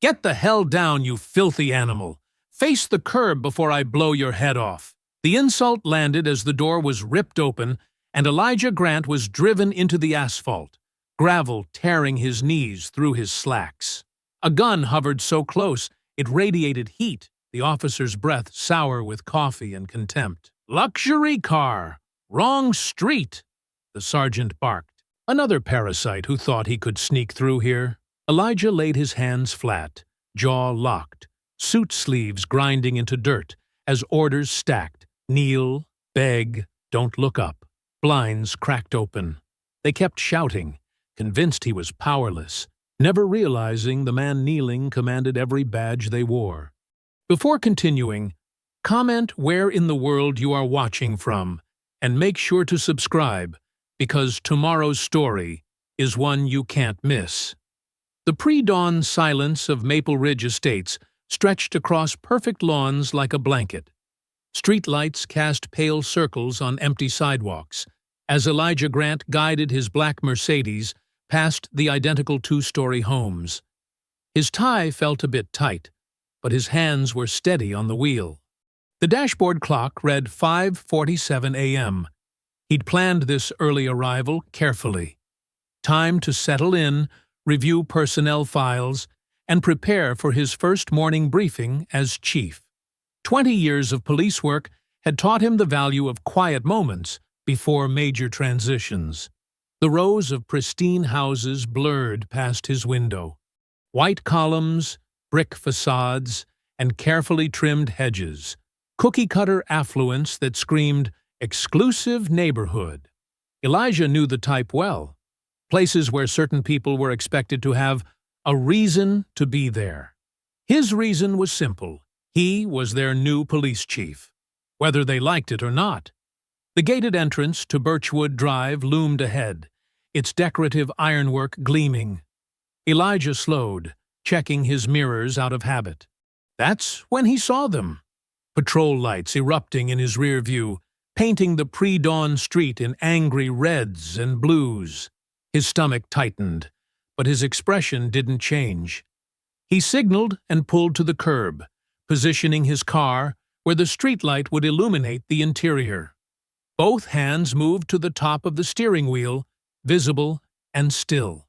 "Get the hell down, you filthy animal! Face the curb before I blow your head off." The insult landed as the door was ripped open and Elijah Grant was driven into the asphalt, gravel tearing his knees through his slacks. A gun hovered so close it radiated heat, the officer's breath sour with coffee and contempt. "Luxury car! Wrong street!" the sergeant barked. Another parasite who thought he could sneak through here. Elijah laid his hands flat, jaw locked, suit sleeves grinding into dirt as orders stacked. Kneel, beg, don't look up. Blinds cracked open. They kept shouting, convinced he was powerless, never realizing the man kneeling commanded every badge they wore. Before continuing, comment where in the world you are watching from, and make sure to subscribe, because tomorrow's story is one you can't miss. The pre-dawn silence of Maple Ridge Estates stretched across perfect lawns like a blanket. Streetlights cast pale circles on empty sidewalks as Elijah Grant guided his black Mercedes past the identical two-story homes. His tie felt a bit tight, but his hands were steady on the wheel. The dashboard clock read 5:47 a.m. He'd planned this early arrival carefully. Time to settle in, review personnel files, and prepare for his first morning briefing as chief. 20 years of police work had taught him the value of quiet moments before major transitions. The rows of pristine houses blurred past his window. White columns, brick facades, and carefully trimmed hedges. Cookie-cutter affluence that screamed, "exclusive neighborhood." Elijah knew the type well. Places where certain people were expected to have a reason to be there. His reason was simple. He was their new police chief, whether they liked it or not. The gated entrance to Birchwood Drive loomed ahead, its decorative ironwork gleaming. Elijah slowed, checking his mirrors out of habit. That's when he saw them. Patrol lights erupting in his rear view, painting the pre-dawn street in angry reds and blues. His stomach tightened, but his expression didn't change. He signaled and pulled to the curb, positioning his car where the streetlight would illuminate the interior. Both hands moved to the top of the steering wheel, visible and still.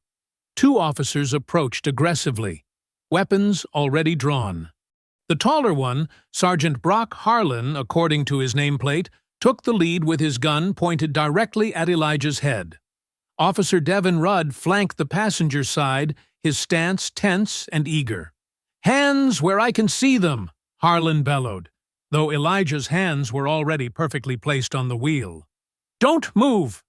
Two officers approached aggressively, weapons already drawn. The taller one, Sergeant Brock Harlan, according to his nameplate, took the lead with his gun pointed directly at Elijah's head. Officer Devin Rudd flanked the passenger side, his stance tense and eager. "Hands where I can see them," Harlan bellowed, though Elijah's hands were already perfectly placed on the wheel. "Don't move!"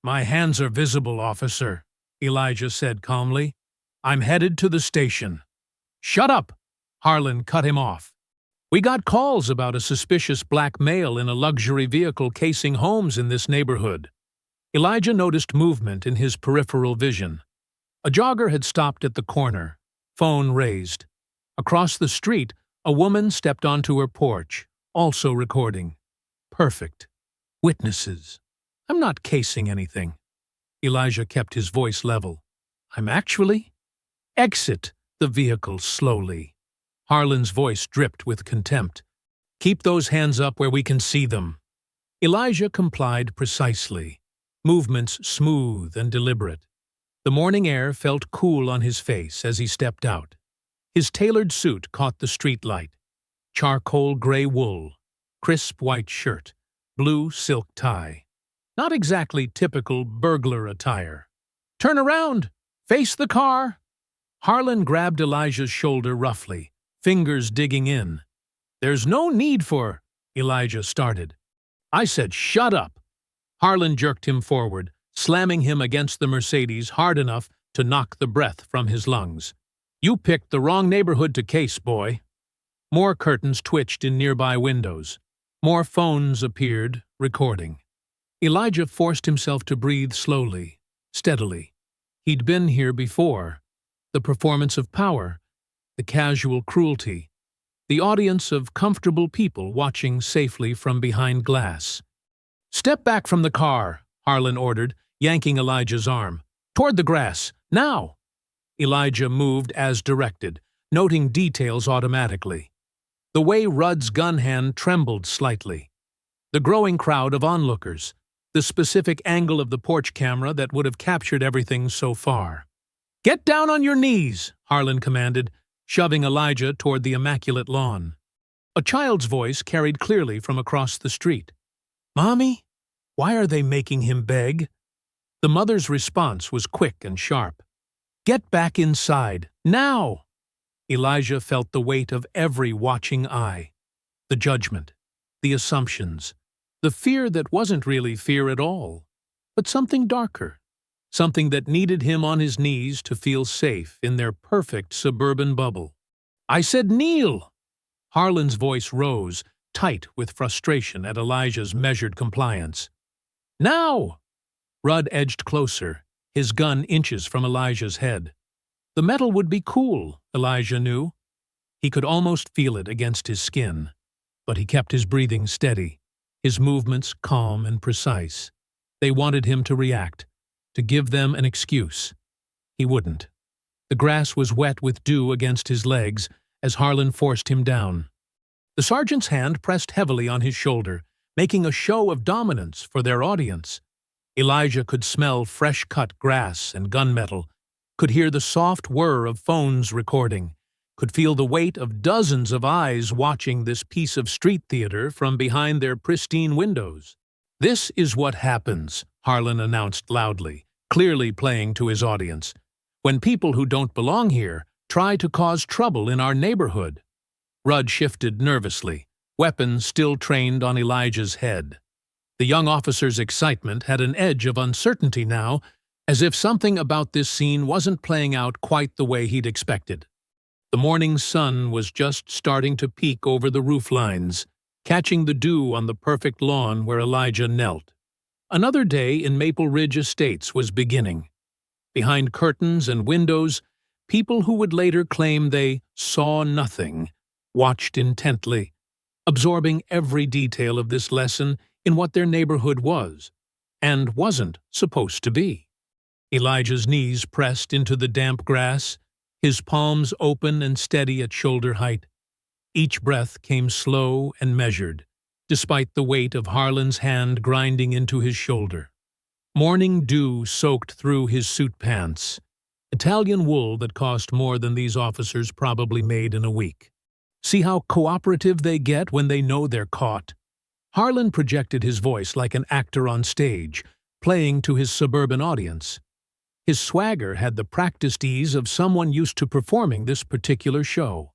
"My hands are visible, officer," Elijah said calmly. "I'm headed to the station." "Shut up!" Harlan cut him off. "We got calls about a suspicious black male in a luxury vehicle casing homes in this neighborhood." Elijah noticed movement in his peripheral vision. A jogger had stopped at the corner, phone raised. Across the street, a woman stepped onto her porch, also recording. Perfect. Witnesses. "I'm not casing anything." Elijah kept his voice level. "I'm actually—" "Exit the vehicle slowly." Harlan's voice dripped with contempt. "Keep those hands up where we can see them." Elijah complied precisely, movements smooth and deliberate. The morning air felt cool on his face as he stepped out. His tailored suit caught the streetlight. Charcoal gray wool, crisp white shirt, blue silk tie. Not exactly typical burglar attire. "Turn around! Face the car!" Harlan grabbed Elijah's shoulder roughly, fingers digging in. "There's no need for—" Elijah started. "I said shut up!" Harlan jerked him forward, slamming him against the Mercedes hard enough to knock the breath from his lungs. "You picked the wrong neighborhood to case, boy." More curtains twitched in nearby windows. More phones appeared, recording. Elijah forced himself to breathe slowly, steadily. He'd been here before. The performance of power, the casual cruelty, the audience of comfortable people watching safely from behind glass. "Step back from the car," Harlan ordered, yanking Elijah's arm. "Toward the grass, now!" Elijah moved as directed, noting details automatically. The way Rudd's gun hand trembled slightly. The growing crowd of onlookers. The specific angle of the porch camera that would have captured everything so far. "Get down on your knees," Harlan commanded, shoving Elijah toward the immaculate lawn. A child's voice carried clearly from across the street. "Mommy, why are they making him beg?" The mother's response was quick and sharp. "Get back inside, now!" Elijah felt the weight of every watching eye. The judgment, the assumptions, the fear that wasn't really fear at all, but something darker, something that needed him on his knees to feel safe in their perfect suburban bubble. "I said kneel!" Harlan's voice rose, tight with frustration at Elijah's measured compliance. "Now!" Rudd edged closer, his gun inches from Elijah's head. The metal would be cool, Elijah knew. He could almost feel it against his skin, but he kept his breathing steady, his movements calm and precise. They wanted him to react, to give them an excuse. He wouldn't. The grass was wet with dew against his legs as Harlan forced him down. The sergeant's hand pressed heavily on his shoulder, making a show of dominance for their audience. Elijah could smell fresh-cut grass and gunmetal, could hear the soft whir of phones recording, could feel the weight of dozens of eyes watching this piece of street theater from behind their pristine windows. "This is what happens," Harlan announced loudly, clearly playing to his audience, "when people who don't belong here try to cause trouble in our neighborhood." Rudd shifted nervously, weapon still trained on Elijah's head. The young officer's excitement had an edge of uncertainty now, as if something about this scene wasn't playing out quite the way he'd expected. The morning sun was just starting to peek over the roof lines, catching the dew on the perfect lawn where Elijah knelt. Another day in Maple Ridge Estates was beginning. Behind curtains and windows, people who would later claim they saw nothing watched intently, absorbing every detail of this lesson in what their neighborhood was, and wasn't supposed to be. Elijah's knees pressed into the damp grass, his palms open and steady at shoulder height. Each breath came slow and measured, despite the weight of Harlan's hand grinding into his shoulder. Morning dew soaked through his suit pants, Italian wool that cost more than these officers probably made in a week. See how cooperative they get when they know they're caught? Harlan projected his voice like an actor on stage, playing to his suburban audience. His swagger had the practiced ease of someone used to performing this particular show.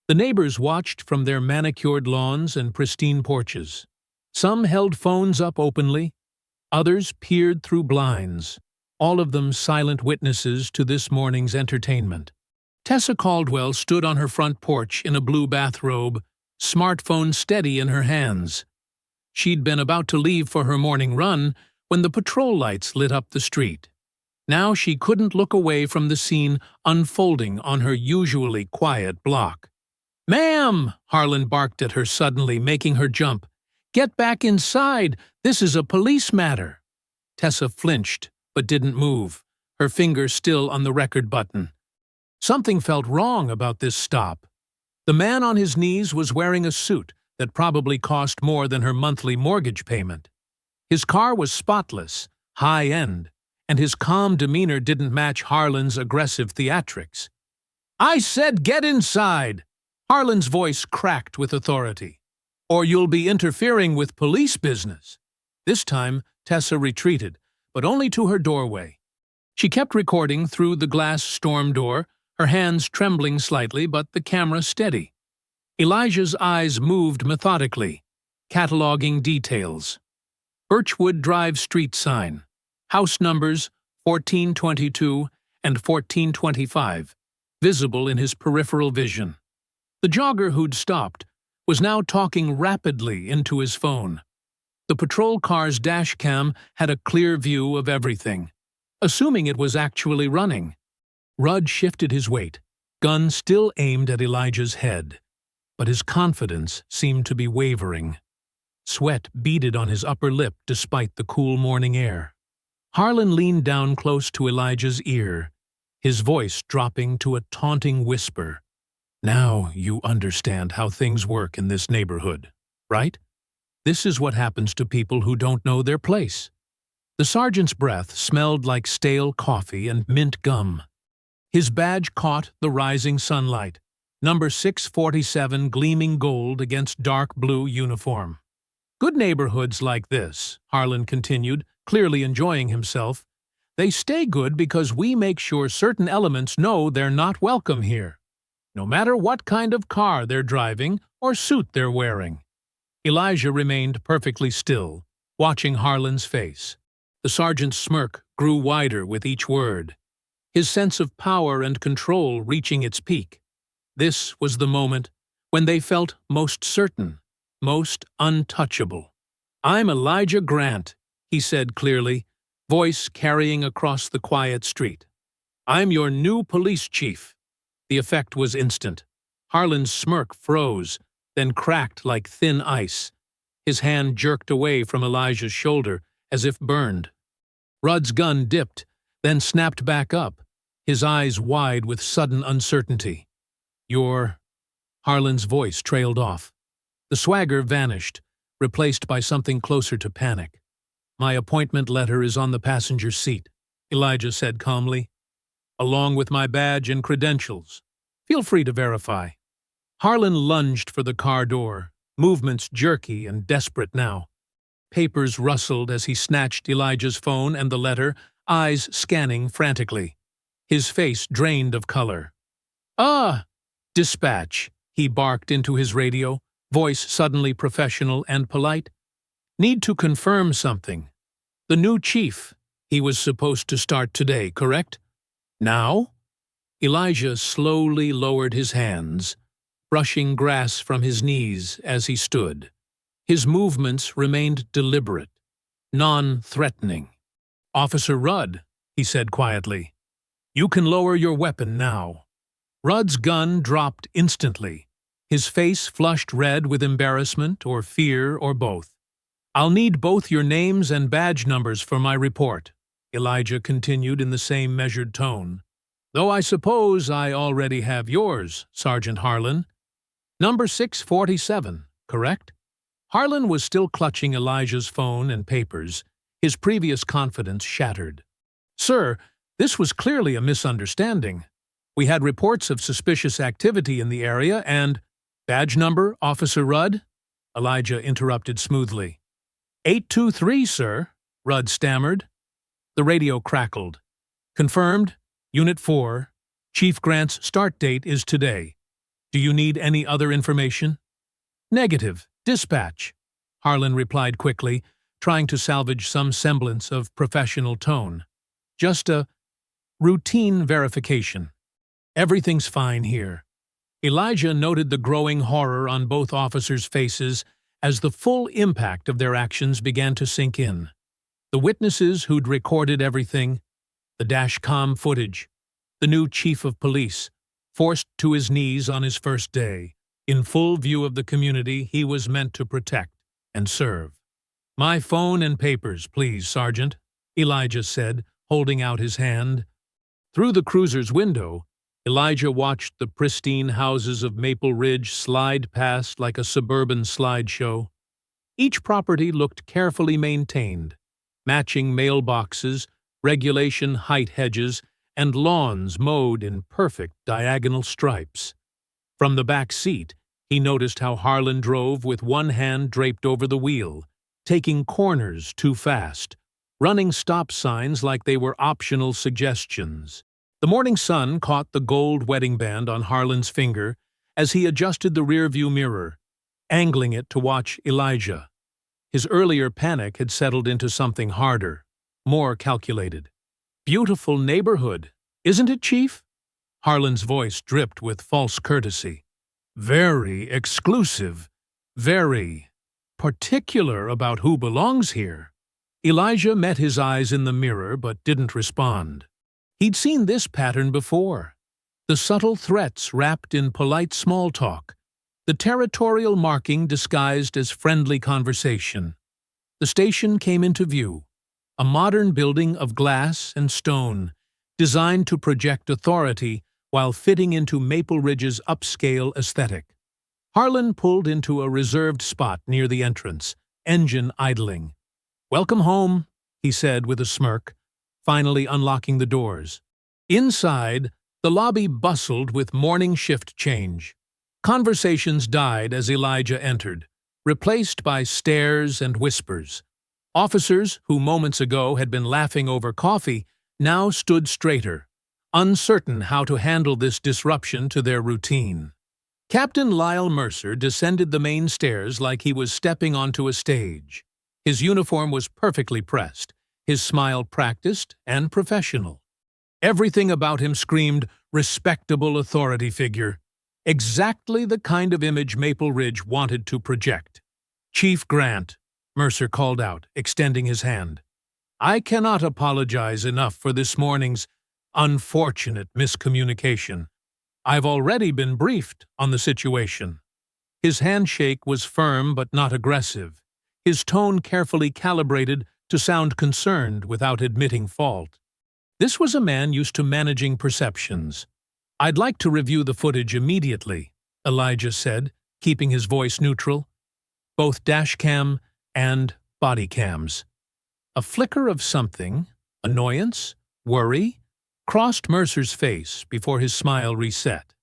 The neighbors watched from their manicured lawns and pristine porches. Some held phones up openly, others peered through blinds, all of them silent witnesses to this morning's entertainment. Tessa Caldwell stood on her front porch in a blue bathrobe, smartphone steady in her hands. She'd been about to leave for her morning run when the patrol lights lit up the street. Now she couldn't look away from the scene unfolding on her usually quiet block. "Ma'am!" Harlan barked at her suddenly, making her jump. "Get back inside! This is a police matter!" Tessa flinched, but didn't move, her finger still on the record button. Something felt wrong about this stop. The man on his knees was wearing a suit that probably cost more than her monthly mortgage payment. His car was spotless, high-end, and his calm demeanor didn't match Harlan's aggressive theatrics. "I said get inside!" Harlan's voice cracked with authority. "Or you'll be interfering with police business." This time, Tessa retreated, but only to her doorway. She kept recording through the glass storm door, her hands trembling slightly but the camera steady. Elijah's eyes moved methodically, cataloging details. Birchwood Drive street sign, house numbers 1422 and 1425, visible in his peripheral vision. The jogger who'd stopped was now talking rapidly into his phone. The patrol car's dash cam had a clear view of everything, assuming it was actually running. Rudd shifted his weight, gun still aimed at Elijah's head, but his confidence seemed to be wavering. Sweat beaded on his upper lip despite the cool morning air. Harlan leaned down close to Elijah's ear, his voice dropping to a taunting whisper. Now you understand how things work in this neighborhood, right? This is what happens to people who don't know their place. The sergeant's breath smelled like stale coffee and mint gum. His badge caught the rising sunlight, number 647 gleaming gold against dark blue uniform. Good neighborhoods like this, Harlan continued, clearly enjoying himself, they stay good because we make sure certain elements know they're not welcome here, no matter what kind of car they're driving or suit they're wearing. Elijah remained perfectly still, watching Harlan's face. The sergeant's smirk grew wider with each word, his sense of power and control reaching its peak. This was the moment when they felt most certain, most untouchable. "I'm Elijah Grant," he said clearly, voice carrying across the quiet street. "I'm your new police chief." The effect was instant. Harlan's smirk froze, then cracked like thin ice. His hand jerked away from Elijah's shoulder, as if burned. Rudd's gun dipped, then snapped back up, his eyes wide with sudden uncertainty. "You're—" Harlan's voice trailed off. The swagger vanished, replaced by something closer to panic. "My appointment letter is on the passenger seat," Elijah said calmly, "along with my badge and credentials. Feel free to verify." Harlan lunged for the car door, movements jerky and desperate now. Papers rustled as he snatched Elijah's phone and the letter, eyes scanning frantically. His face drained of color. "Ah! Dispatch," he barked into his radio, voice suddenly professional and polite. "Need to confirm something. The new chief. He was supposed to start today, correct? Now?" Elijah slowly lowered his hands, brushing grass from his knees as he stood. His movements remained deliberate, non-threatening. "Officer Rudd," he said quietly, "you can lower your weapon now." Rudd's gun dropped instantly, his face flushed red with embarrassment or fear or both. "I'll need both your names and badge numbers for my report," Elijah continued in the same measured tone. "Though I suppose I already have yours, Sergeant Harlan. Number 647, correct?" Harlan was still clutching Elijah's phone and papers, his previous confidence shattered. "Sir, this was clearly a misunderstanding. We had reports of suspicious activity in the area and—" "Badge number, Officer Rudd?" Elijah interrupted smoothly. 823, sir," Rudd stammered. The radio crackled. "Confirmed, Unit 4. Chief Grant's start date is today. Do you need any other information?" "Negative. Dispatch," Harlan replied quickly, trying to salvage some semblance of professional tone. "Just a routine verification. Everything's fine here." Elijah noted the growing horror on both officers' faces as the full impact of their actions began to sink in. The witnesses who'd recorded everything, the dashcam footage, the new chief of police, forced to his knees on his first day, in full view of the community he was meant to protect and serve. "My phone and papers, please, Sergeant," Elijah said, holding out his hand. Through the cruiser's window, Elijah watched the pristine houses of Maple Ridge slide past like a suburban slideshow. Each property looked carefully maintained, matching mailboxes, regulation height hedges, and lawns mowed in perfect diagonal stripes. From the back seat, he noticed how Harlan drove with one hand draped over the wheel, taking corners too fast, running stop signs like they were optional suggestions. The morning sun caught the gold wedding band on Harlan's finger as he adjusted the rearview mirror, angling it to watch Elijah. His earlier panic had settled into something harder, more calculated. "Beautiful neighborhood, isn't it, Chief?" Harlan's voice dripped with false courtesy. "Very exclusive, very particular about who belongs here." Elijah met his eyes in the mirror but didn't respond. He'd seen this pattern before. The subtle threats wrapped in polite small talk, the territorial marking disguised as friendly conversation. The station came into view, a modern building of glass and stone, designed to project authority while fitting into Maple Ridge's upscale aesthetic. Harlan pulled into a reserved spot near the entrance, engine idling. "Welcome home," he said with a smirk, finally unlocking the doors. Inside, the lobby bustled with morning shift change. Conversations died as Elijah entered, replaced by stares and whispers. Officers who moments ago had been laughing over coffee now stood straighter, uncertain how to handle this disruption to their routine. Captain Lyle Mercer descended the main stairs like he was stepping onto a stage. His uniform was perfectly pressed, his smile practiced and professional. Everything about him screamed respectable authority figure, exactly the kind of image Maple Ridge wanted to project. "Chief Grant," Mercer called out, extending his hand. "I cannot apologize enough for this morning's unfortunate miscommunication. I've already been briefed on the situation." His handshake was firm but not aggressive, his tone carefully calibrated to sound concerned without admitting fault. This was a man used to managing perceptions. "I'd like to review the footage immediately," Elijah said, keeping his voice neutral. "Both dashcam and body cams." A flicker of something, annoyance, worry, crossed Mercer's face before his smile reset.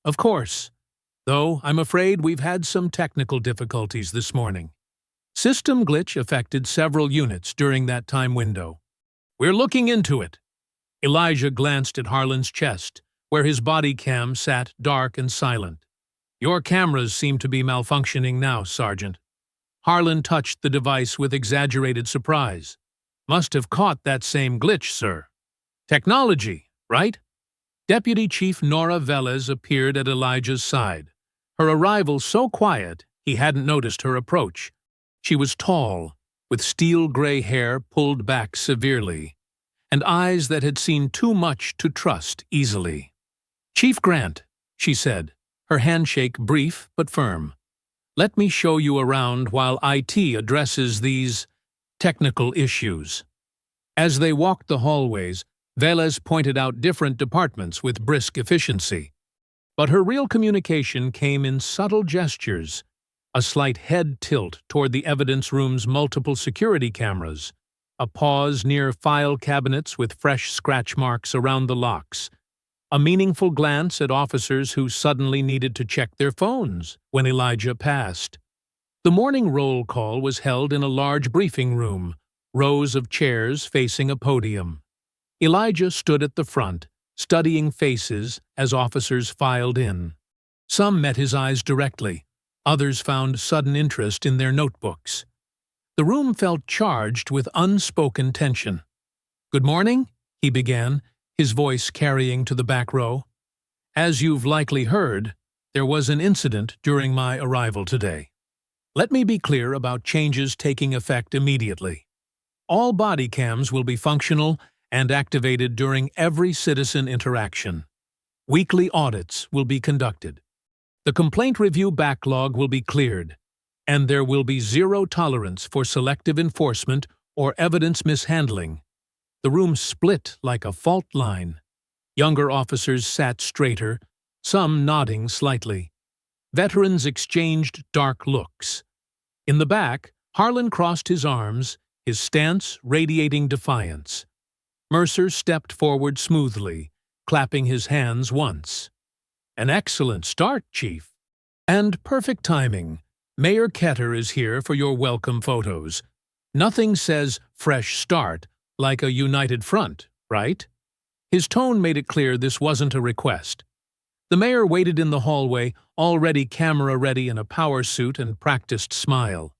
"Of course, though I'm afraid we've had some technical difficulties this morning. System glitch affected several units during that time window. We're looking into it." Elijah glanced at Harlan's chest, where his body cam sat dark and silent. "Your cameras seem to be malfunctioning now, Sergeant." Harlan touched the device with exaggerated surprise. "Must have caught that same glitch, sir." "Technology, right?" Deputy Chief Nora Velez appeared at Elijah's side, her arrival so quiet he hadn't noticed her approach. She was tall, with steel-gray hair pulled back severely, and eyes that had seen too much to trust easily. "Chief Grant," she said, her handshake brief but firm. "Let me show you around while IT addresses these technical issues." As they walked the hallways, Velez pointed out different departments with brisk efficiency. But her real communication came in subtle gestures, a slight head tilt toward the evidence room's multiple security cameras, a pause near file cabinets with fresh scratch marks around the locks, a meaningful glance at officers who suddenly needed to check their phones when Elijah passed. The morning roll call was held in a large briefing room, rows of chairs facing a podium. Elijah stood at the front, studying faces as officers filed in. Some met his eyes directly, others found sudden interest in their notebooks. The room felt charged with unspoken tension. "Good morning," he began, his voice carrying to the back row. "As you've likely heard, there was an incident during my arrival today. Let me be clear about changes taking effect immediately. All body cams will be functional and activated during every citizen interaction. Weekly audits will be conducted. The complaint review backlog will be cleared, and there will be zero tolerance for selective enforcement or evidence mishandling." The room split like a fault line. Younger officers sat straighter, some nodding slightly. Veterans exchanged dark looks. In the back, Harlan crossed his arms, his stance radiating defiance. Mercer stepped forward smoothly, clapping his hands once. "An excellent start, Chief. And perfect timing. Mayor Ketter is here for your welcome photos. Nothing says fresh start like a united front, right?" His tone made it clear this wasn't a request. The mayor waited in the hallway, already camera-ready in a power suit and practiced smile.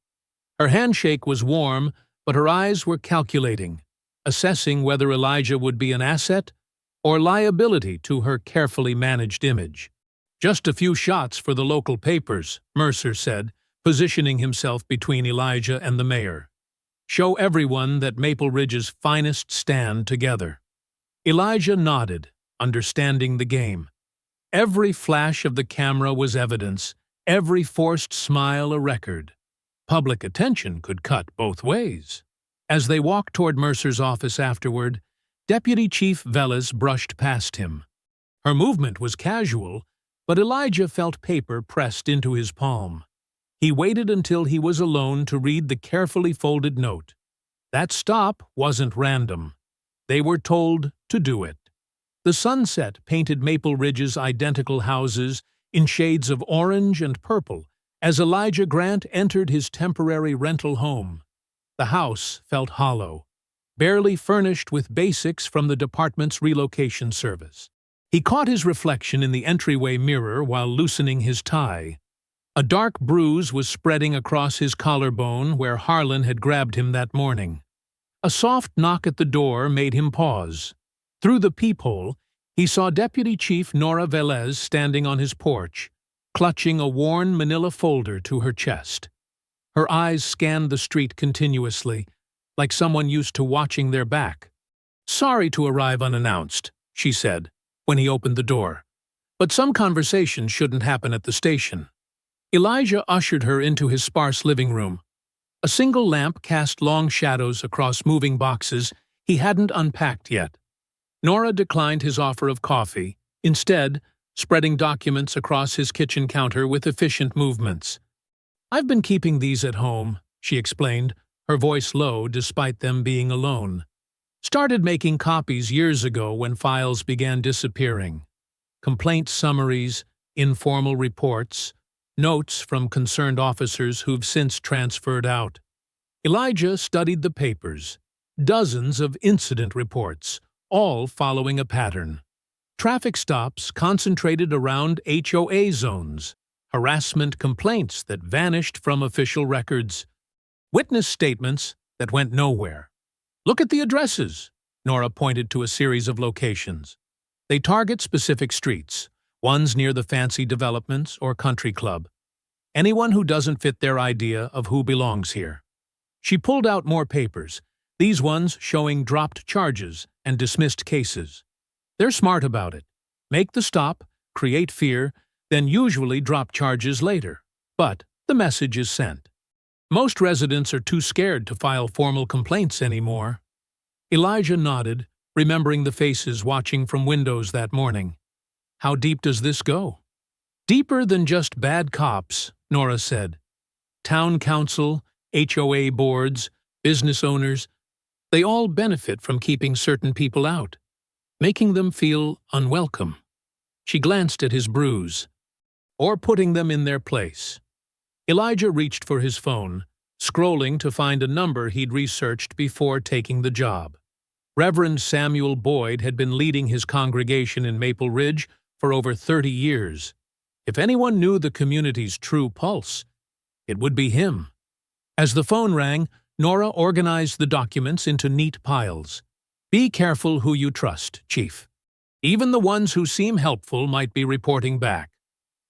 Her handshake was warm, but her eyes were calculating, assessing whether Elijah would be an asset or liability to her carefully managed image. "Just a few shots for the local papers," Mercer said, positioning himself between Elijah and the mayor. "Show everyone that Maple Ridge's finest stand together." Elijah nodded, understanding the game. Every flash of the camera was evidence, every forced smile a record. Public attention could cut both ways. As they walked toward Mercer's office afterward, Deputy Chief Velez brushed past him. Her movement was casual, but Elijah felt paper pressed into his palm. He waited until he was alone to read the carefully folded note. That stop wasn't random. They were told to do it. The sunset painted Maple Ridge's identical houses in shades of orange and purple as Elijah Grant entered his temporary rental home. The house felt hollow, barely furnished with basics from the department's relocation service. He caught his reflection in the entryway mirror while loosening his tie. A dark bruise was spreading across his collarbone where Harlan had grabbed him that morning. A soft knock at the door made him pause. Through the peephole, he saw Deputy Chief Nora Velez standing on his porch, clutching a worn manila folder to her chest. Her eyes scanned the street continuously, like someone used to watching their back. "Sorry to arrive unannounced," she said, when he opened the door. "But some conversation shouldn't happen at the station." Elijah ushered her into his sparse living room. A single lamp cast long shadows across moving boxes he hadn't unpacked yet. Nora declined his offer of coffee, instead spreading documents across his kitchen counter with efficient movements. "I've been keeping these at home," she explained, her voice low despite them being alone. "Started making copies years ago when files began disappearing. Complaint summaries, informal reports, notes from concerned officers who've since transferred out." Elijah studied the papers, dozens of incident reports, all following a pattern. Traffic stops concentrated around HOA zones, harassment complaints that vanished from official records, witness statements that went nowhere. "Look at the addresses," Nora pointed to a series of locations. "They target specific streets, ones near the fancy developments or country club. Anyone who doesn't fit their idea of who belongs here." She pulled out more papers, these ones showing dropped charges and dismissed cases. "They're smart about it. Make the stop, create fear, then usually drop charges later. But the message is sent. Most residents are too scared to file formal complaints anymore." Elijah nodded, remembering the faces watching from windows that morning. "How deep does this go?" "Deeper than just bad cops," Nora said. "Town council, HOA boards, business owners, they all benefit from keeping certain people out, making them feel unwelcome." She glanced at his bruise. "Or putting them in their place." Elijah reached for his phone, scrolling to find a number he'd researched before taking the job. Reverend Samuel Boyd had been leading his congregation in Maple Ridge for over 30 years. If anyone knew the community's true pulse, it would be him. As the phone rang, Nora organized the documents into neat piles. "Be careful who you trust, Chief. Even the ones who seem helpful might be reporting back."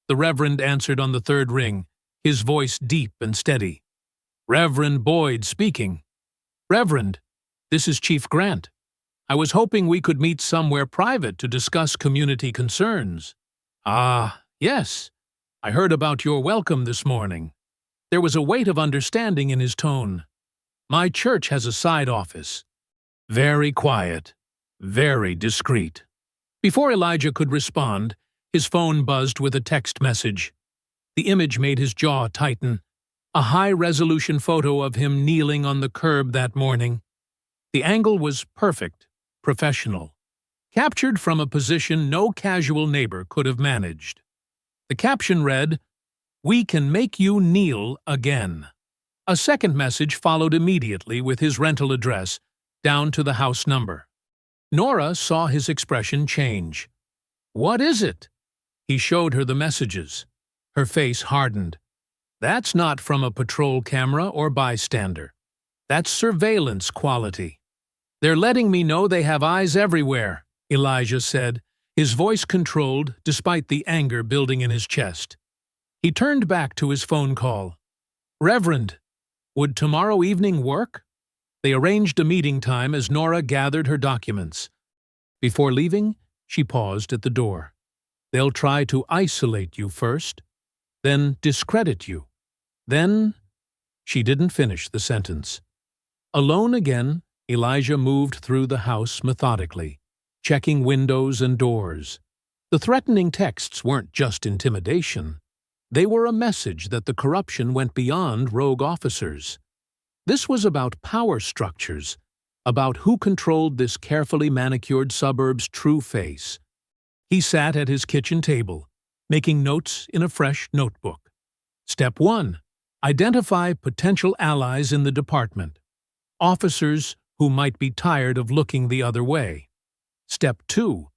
The Reverend answered on the third ring, his voice deep and steady. "Reverend Boyd speaking." "Reverend, this is Chief Grant. I was hoping we could meet somewhere private to discuss community concerns." "Ah, yes. I heard about your welcome this morning." There was a weight of understanding in his tone. "My church has a side office. Very quiet, very discreet." Before Elijah could respond, his phone buzzed with a text message. The image made his jaw tighten. A high-resolution photo of him kneeling on the curb that morning. The angle was perfect, professional, captured from a position no casual neighbor could have managed. The caption read, "We can make you kneel again." A second message followed immediately with his rental address, down to the house number. Nora saw his expression change. "What is it?" He showed her the messages. Her face hardened. "That's not from a patrol camera or bystander. That's surveillance quality." "They're letting me know they have eyes everywhere," Elijah said, his voice controlled despite the anger building in his chest. He turned back to his phone call. "Reverend, would tomorrow evening work?" They arranged a meeting time as Nora gathered her documents. Before leaving, she paused at the door. "They'll try to isolate you first, then discredit you. Then—" She didn't finish the sentence. Alone again, Elijah moved through the house methodically, checking windows and doors. The threatening texts weren't just intimidation. They were a message that the corruption went beyond rogue officers. This was about power structures, about who controlled this carefully manicured suburb's true face. He sat at his kitchen table, making notes in a fresh notebook. Step 1. Identify potential allies in the department. Officers who might be tired of looking the other way. Step 2.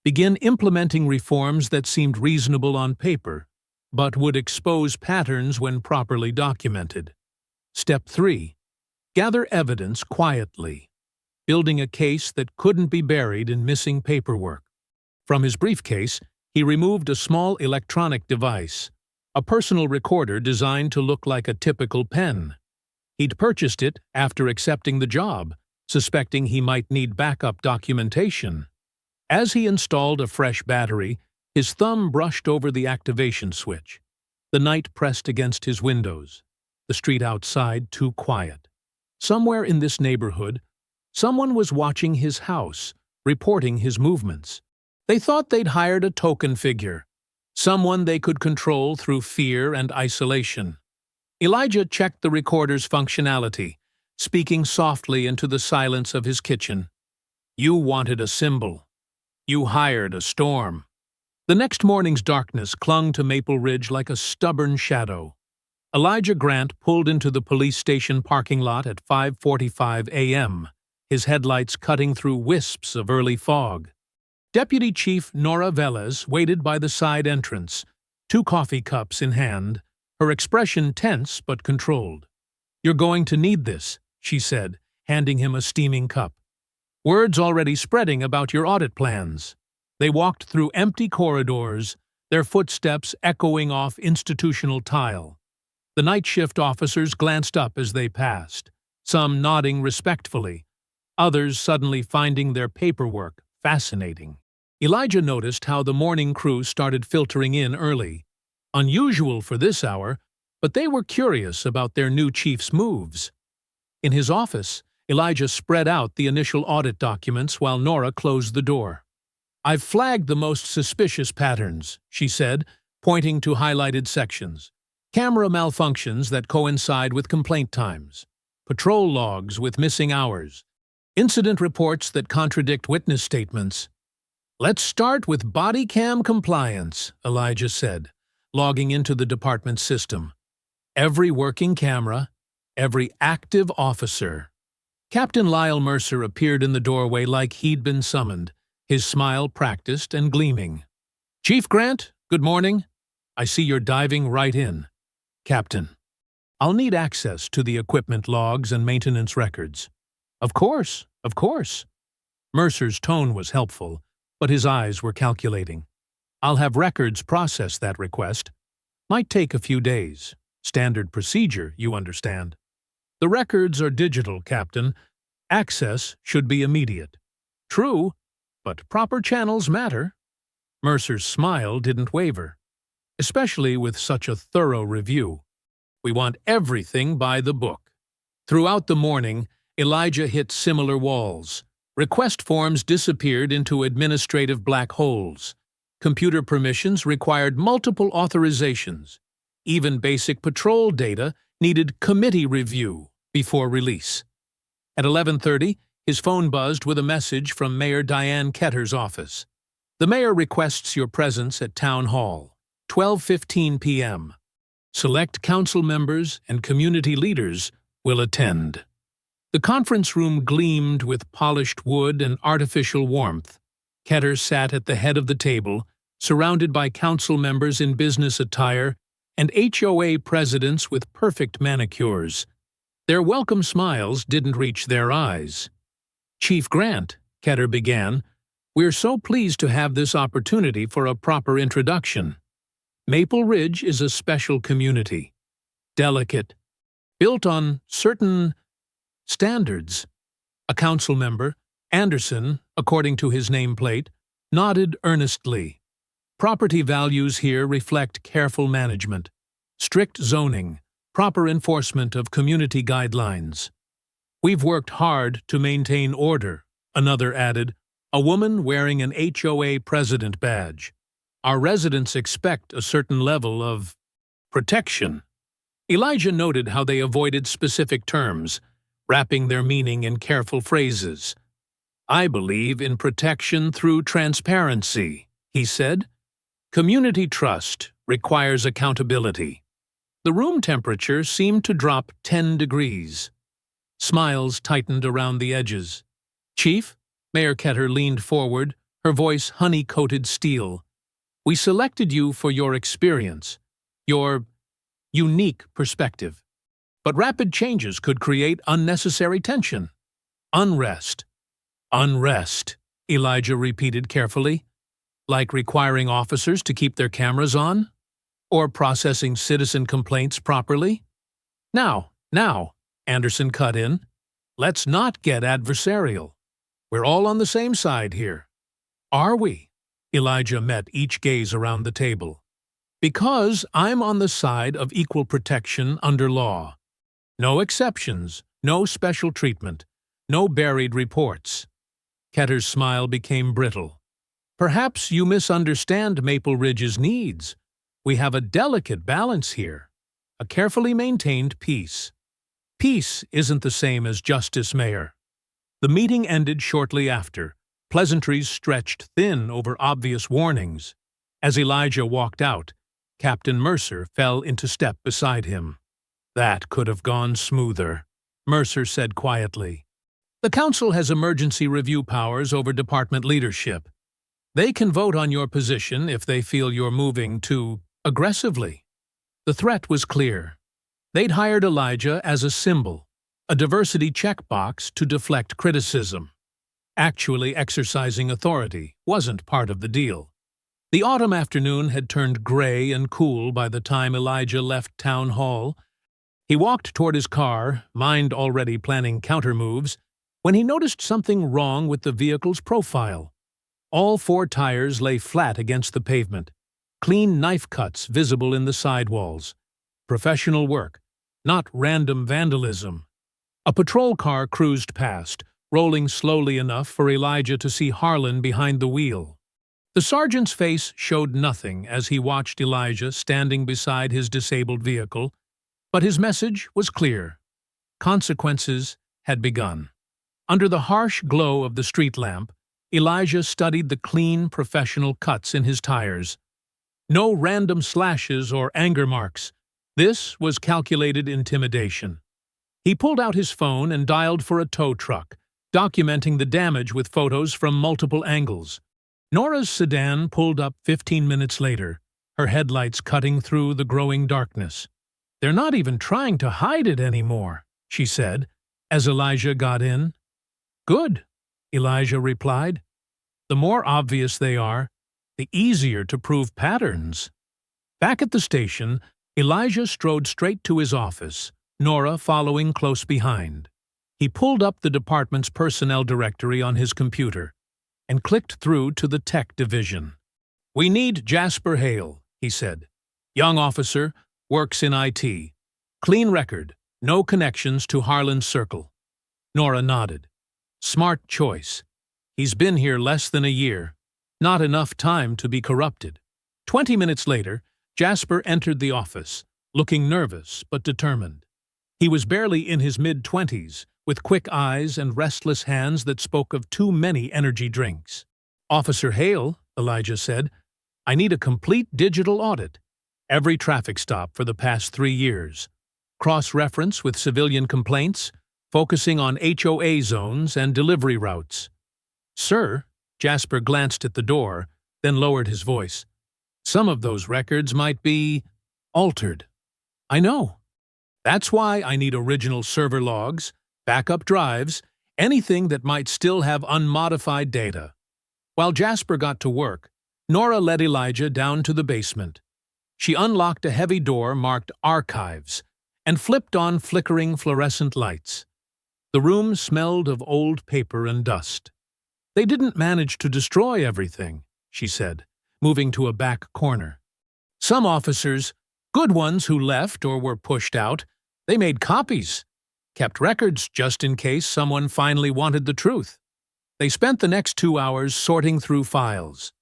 Begin implementing reforms that seemed reasonable on paper, but would expose patterns when properly documented. Step 3. Gather evidence quietly, building a case that couldn't be buried in missing paperwork. From his briefcase, he removed a small electronic device, a personal recorder designed to look like a typical pen. He'd purchased it after accepting the job, suspecting he might need backup documentation. As he installed a fresh battery, his thumb brushed over the activation switch. The night pressed against his windows, the street outside too quiet. Somewhere in this neighborhood, someone was watching his house, reporting his movements. They thought they'd hired a token figure, someone they could control through fear and isolation. Elijah checked the recorder's functionality, speaking softly into the silence of his kitchen. You wanted a symbol. You hired a storm. The next morning's darkness clung to Maple Ridge like a stubborn shadow. Elijah Grant pulled into the police station parking lot at 5:45 a.m., his headlights cutting through wisps of early fog. Deputy Chief Nora Velez waited by the side entrance, 2 coffee cups in hand, her expression tense but controlled. You're going to need this, she said, handing him a steaming cup. Word's already spreading about your audit plans. They walked through empty corridors, their footsteps echoing off institutional tile. The night shift officers glanced up as they passed, some nodding respectfully, others suddenly finding their paperwork fascinating. Elijah noticed how the morning crew started filtering in early. Unusual for this hour, but they were curious about their new chief's moves. In his office, Elijah spread out the initial audit documents while Nora closed the door. I've flagged the most suspicious patterns, she said, pointing to highlighted sections. Camera malfunctions that coincide with complaint times. Patrol logs with missing hours. Incident reports that contradict witness statements. Let's start with body cam compliance, Elijah said, logging into the department's system. Every working camera, every active officer. Captain Lyle Mercer appeared in the doorway like he'd been summoned, his smile practiced and gleaming. Chief Grant, good morning. I see you're diving right in. Captain, I'll need access to the equipment logs and maintenance records. Of course, of course. Mercer's tone was helpful, but his eyes were calculating. I'll have records process that request. Might take a few days. Standard procedure, you understand. The records are digital, Captain. Access should be immediate. True, but proper channels matter. Mercer's smile didn't waver, especially with such a thorough review. We want everything by the book. Throughout the morning, Elijah hit similar walls. Request forms disappeared into administrative black holes. Computer permissions required multiple authorizations. Even basic patrol data needed committee review before release. At 11:30, his phone buzzed with a message from Mayor Diane Ketter's office. The mayor requests your presence at Town Hall, 12:15 p.m. Select council members and community leaders will attend. The conference room gleamed with polished wood and artificial warmth. Ketter sat at the head of the table, surrounded by council members in business attire and HOA presidents with perfect manicures. Their welcome smiles didn't reach their eyes. Chief Grant, Ketter began, we're so pleased to have this opportunity for a proper introduction. Maple Ridge is a special community, delicate, built on certain standards. A council member, Anderson, according to his nameplate, nodded earnestly. Property values here reflect careful management, strict zoning, proper enforcement of community guidelines. We've worked hard to maintain order, another added, a woman wearing an HOA president badge. Our residents expect a certain level of protection. Elijah noted how they avoided specific terms, wrapping their meaning in careful phrases. I believe in protection through transparency, he said. Community trust requires accountability. The room temperature seemed to drop 10 degrees. Smiles tightened around the edges. Chief, Mayor Ketter leaned forward, her voice honey-coated steel. We selected you for your experience, your unique perspective. But rapid changes could create unnecessary tension. Unrest. Unrest, Elijah repeated carefully. Like requiring officers to keep their cameras on? Or processing citizen complaints properly? Now, Anderson cut in. Let's not get adversarial. We're all on the same side here. Are we? Elijah met each gaze around the table. Because I'm on the side of equal protection under law. No exceptions, no special treatment, no buried reports. Ketter's smile became brittle. Perhaps you misunderstand Maple Ridge's needs. We have a delicate balance here, a carefully maintained peace. Peace isn't the same as justice, Mayor. The meeting ended shortly after. Pleasantries stretched thin over obvious warnings. As Elijah walked out, Captain Mercer fell into step beside him. That could have gone smoother, Mercer said quietly. The Council has emergency review powers over department leadership. They can vote on your position if they feel you're moving too aggressively. The threat was clear. They'd hired Elijah as a symbol, a diversity checkbox to deflect criticism. Actually exercising authority wasn't part of the deal. The autumn afternoon had turned gray and cool by the time Elijah left Town Hall. He walked toward his car, mind already planning countermoves, when he noticed something wrong with the vehicle's profile. All 4 tires lay flat against the pavement, clean knife cuts visible in the sidewalls. Professional work, not random vandalism. A patrol car cruised past, rolling slowly enough for Elijah to see Harlan behind the wheel. The sergeant's face showed nothing as he watched Elijah standing beside his disabled vehicle, but his message was clear. Consequences had begun. Under the harsh glow of the street lamp, Elijah studied the clean, professional cuts in his tires. No random slashes or anger marks. This was calculated intimidation. He pulled out his phone and dialed for a tow truck, documenting the damage with photos from multiple angles. Nora's sedan pulled up 15 minutes later, her headlights cutting through the growing darkness. They're not even trying to hide it anymore, she said, as Elijah got in. Good, Elijah replied. The more obvious they are, the easier to prove patterns. Back at the station, Elijah strode straight to his office, Nora following close behind. He pulled up the department's personnel directory on his computer and clicked through to the tech division. We need Jasper Hale, he said. Young officer, works in IT. Clean record, no connections to Harlan's Circle. Nora nodded. Smart choice. He's been here less than a year. Not enough time to be corrupted. 20 minutes later, Jasper entered the office, looking nervous but determined. He was barely in his mid-20s, with quick eyes and restless hands that spoke of too many energy drinks. Officer Hale, Elijah said, I need a complete digital audit. Every traffic stop for the past 3 years. Cross-reference with civilian complaints, focusing on HOA zones and delivery routes. Sir, Jasper glanced at the door, then lowered his voice. Some of those records might be altered. I know. That's why I need original server logs, backup drives, anything that might still have unmodified data. While Jasper got to work, Nora led Elijah down to the basement. She unlocked a heavy door marked Archives and flipped on flickering fluorescent lights. The room smelled of old paper and dust. They didn't manage to destroy everything, she said, moving to a back corner. Some officers, good ones who left or were pushed out, they made copies, kept records just in case someone finally wanted the truth. They spent the next 2 hours sorting through files.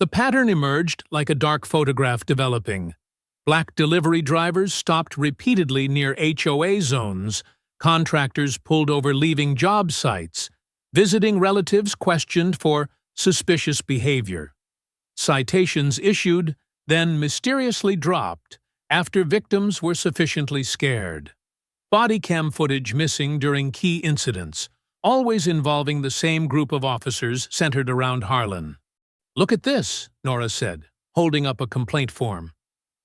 The pattern emerged like a dark photograph developing. Black delivery drivers stopped repeatedly near HOA zones, contractors pulled over leaving job sites, visiting relatives questioned for suspicious behavior. Citations issued, then mysteriously dropped after victims were sufficiently scared. Body cam footage missing during key incidents, always involving the same group of officers centered around Harlan. "Look at this," Nora said, holding up a complaint form.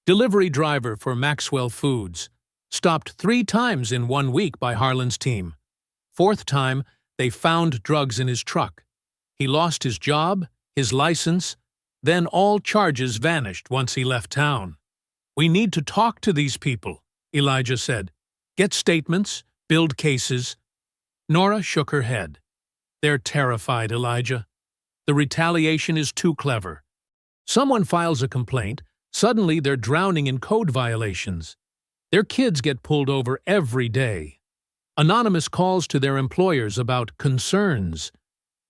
Delivery driver for Maxwell Foods. Stopped 3 times in 1 week by Harlan's team. 4th time, they found drugs in his truck. He lost his job, his license, then all charges vanished once he left town. "We need to talk to these people," Elijah said. "Get statements, build cases." Nora shook her head. "They're terrified, Elijah. The retaliation is too clever. Someone files a complaint, suddenly they're drowning in code violations. Their kids get pulled over every day. Anonymous calls to their employers about concerns.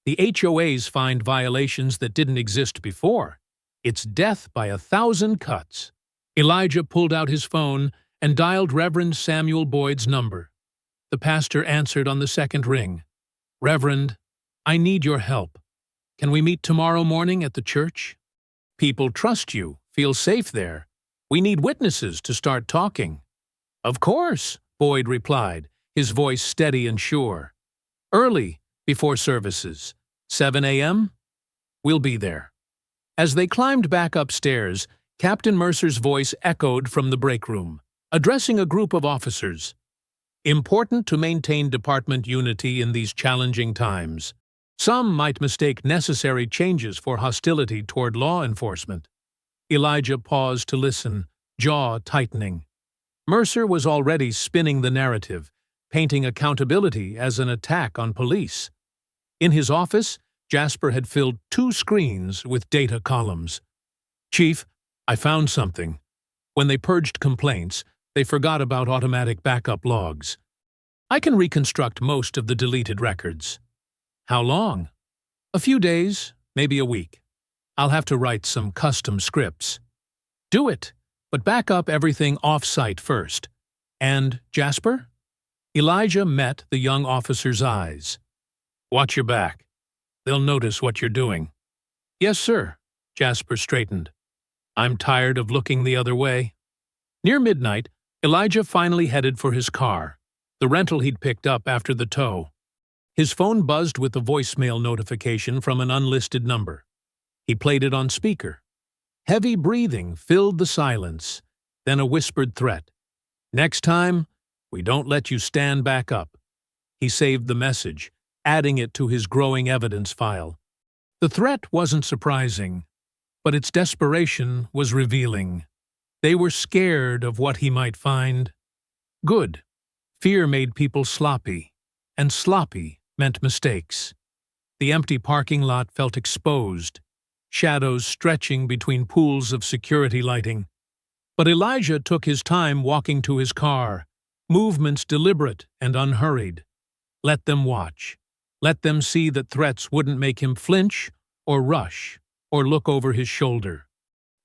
The HOAs find violations that didn't exist before. It's death by 1,000 cuts." Elijah pulled out his phone and dialed Reverend Samuel Boyd's number. The pastor answered on the 2nd ring. "Reverend, I need your help. Can we meet tomorrow morning at the church? People trust you, feel safe there. We need witnesses to start talking." "Of course," Boyd replied, his voice steady and sure. "Early, before services. 7 a.m.? We'll be there." As they climbed back upstairs, Captain Mercer's voice echoed from the break room, addressing a group of officers. "Important to maintain department unity in these challenging times. Some might mistake necessary changes for hostility toward law enforcement." Elijah paused to listen, jaw tightening. Mercer was already spinning the narrative, painting accountability as an attack on police. In his office, Jasper had filled 2 screens with data columns. "Chief, I found something. When they purged complaints, they forgot about automatic backup logs. I can reconstruct most of the deleted records." "How long?" "A few days, maybe a week. I'll have to write some custom scripts." "Do it, but back up everything off-site first. And Jasper?" Elijah met the young officer's eyes. "Watch your back. They'll notice what you're doing." "Yes, sir." Jasper straightened. "I'm tired of looking the other way." Near midnight, Elijah finally headed for his car, the rental he'd picked up after the tow. His phone buzzed with a voicemail notification from an unlisted number. He played it on speaker. Heavy breathing filled the silence, then a whispered threat. "Next time, we don't let you stand back up." He saved the message, adding it to his growing evidence file. The threat wasn't surprising, but its desperation was revealing. They were scared of what he might find. Good. Fear made people sloppy, and sloppy meant mistakes. The empty parking lot felt exposed, shadows stretching between pools of security lighting. But Elijah took his time walking to his car, movements deliberate and unhurried. Let them watch. Let them see that threats wouldn't make him flinch or rush or look over his shoulder.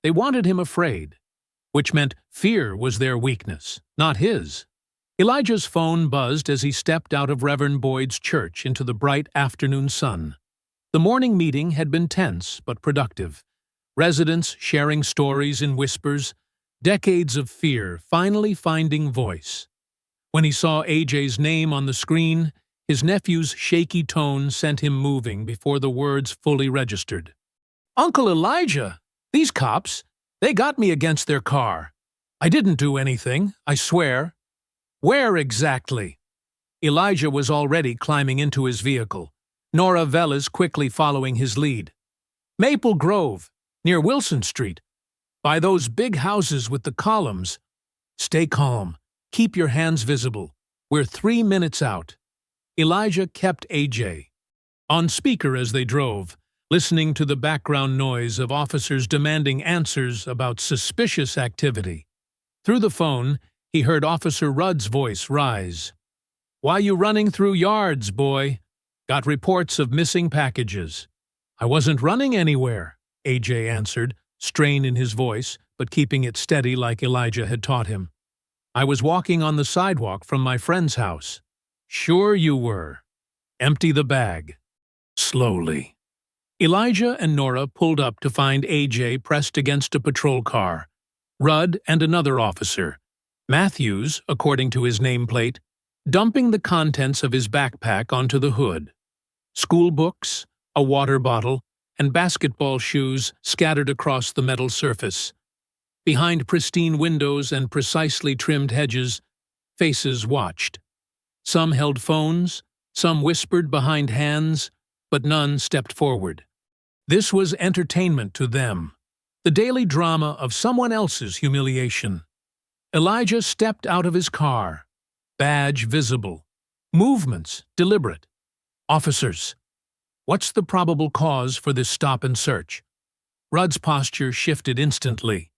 They wanted him afraid, which meant fear was their weakness, not his. Elijah's phone buzzed as he stepped out of Reverend Boyd's church into the bright afternoon sun. The morning meeting had been tense but productive. Residents sharing stories in whispers, decades of fear finally finding voice. When he saw AJ's name on the screen, his nephew's shaky tone sent him moving before the words fully registered. "Uncle Elijah, these cops, they got me against their car. I didn't do anything, I swear." "Where exactly?" Elijah was already climbing into his vehicle, Nora Velez quickly following his lead. "Maple Grove, near Wilson Street, by those big houses with the columns." "Stay calm. Keep your hands visible. We're 3 minutes out." Elijah kept AJ on speaker as they drove, listening to the background noise of officers demanding answers about suspicious activity. Through the phone, he heard Officer Rudd's voice rise. "Why you running through yards, boy? Got reports of missing packages." "I wasn't running anywhere," AJ answered, strain in his voice, but keeping it steady like Elijah had taught him. I was walking on the sidewalk from my friend's house. Sure you were. Empty the bag. Slowly. Elijah and Nora pulled up to find AJ pressed against a patrol car. Rudd and another officer. Matthews, according to his nameplate, dumping the contents of his backpack onto the hood. School books, a water bottle, and basketball shoes scattered across the metal surface. Behind pristine windows and precisely trimmed hedges, faces watched. Some held phones, some whispered behind hands, but none stepped forward. This was entertainment to them, the daily drama of someone else's humiliation. Elijah stepped out of his car, badge visible, movements deliberate. Officers, what's the probable cause for this stop and search? Rudd's posture shifted instantly,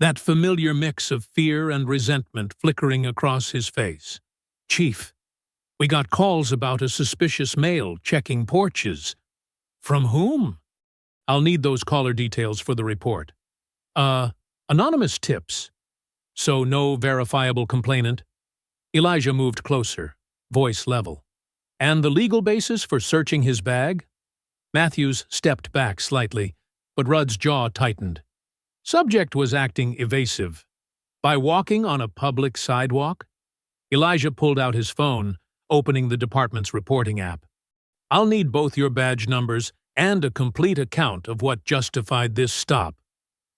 that familiar mix of fear and resentment flickering across his face. Chief, we got calls about a suspicious male checking porches. From whom? I'll need those caller details for the report. Anonymous tips. So no verifiable complainant? Elijah moved closer, voice level. And the legal basis for searching his bag? Matthews stepped back slightly, but Rudd's jaw tightened. Subject was acting evasive. By walking on a public sidewalk? Elijah pulled out his phone, opening the department's reporting app. I'll need both your badge numbers and a complete account of what justified this stop.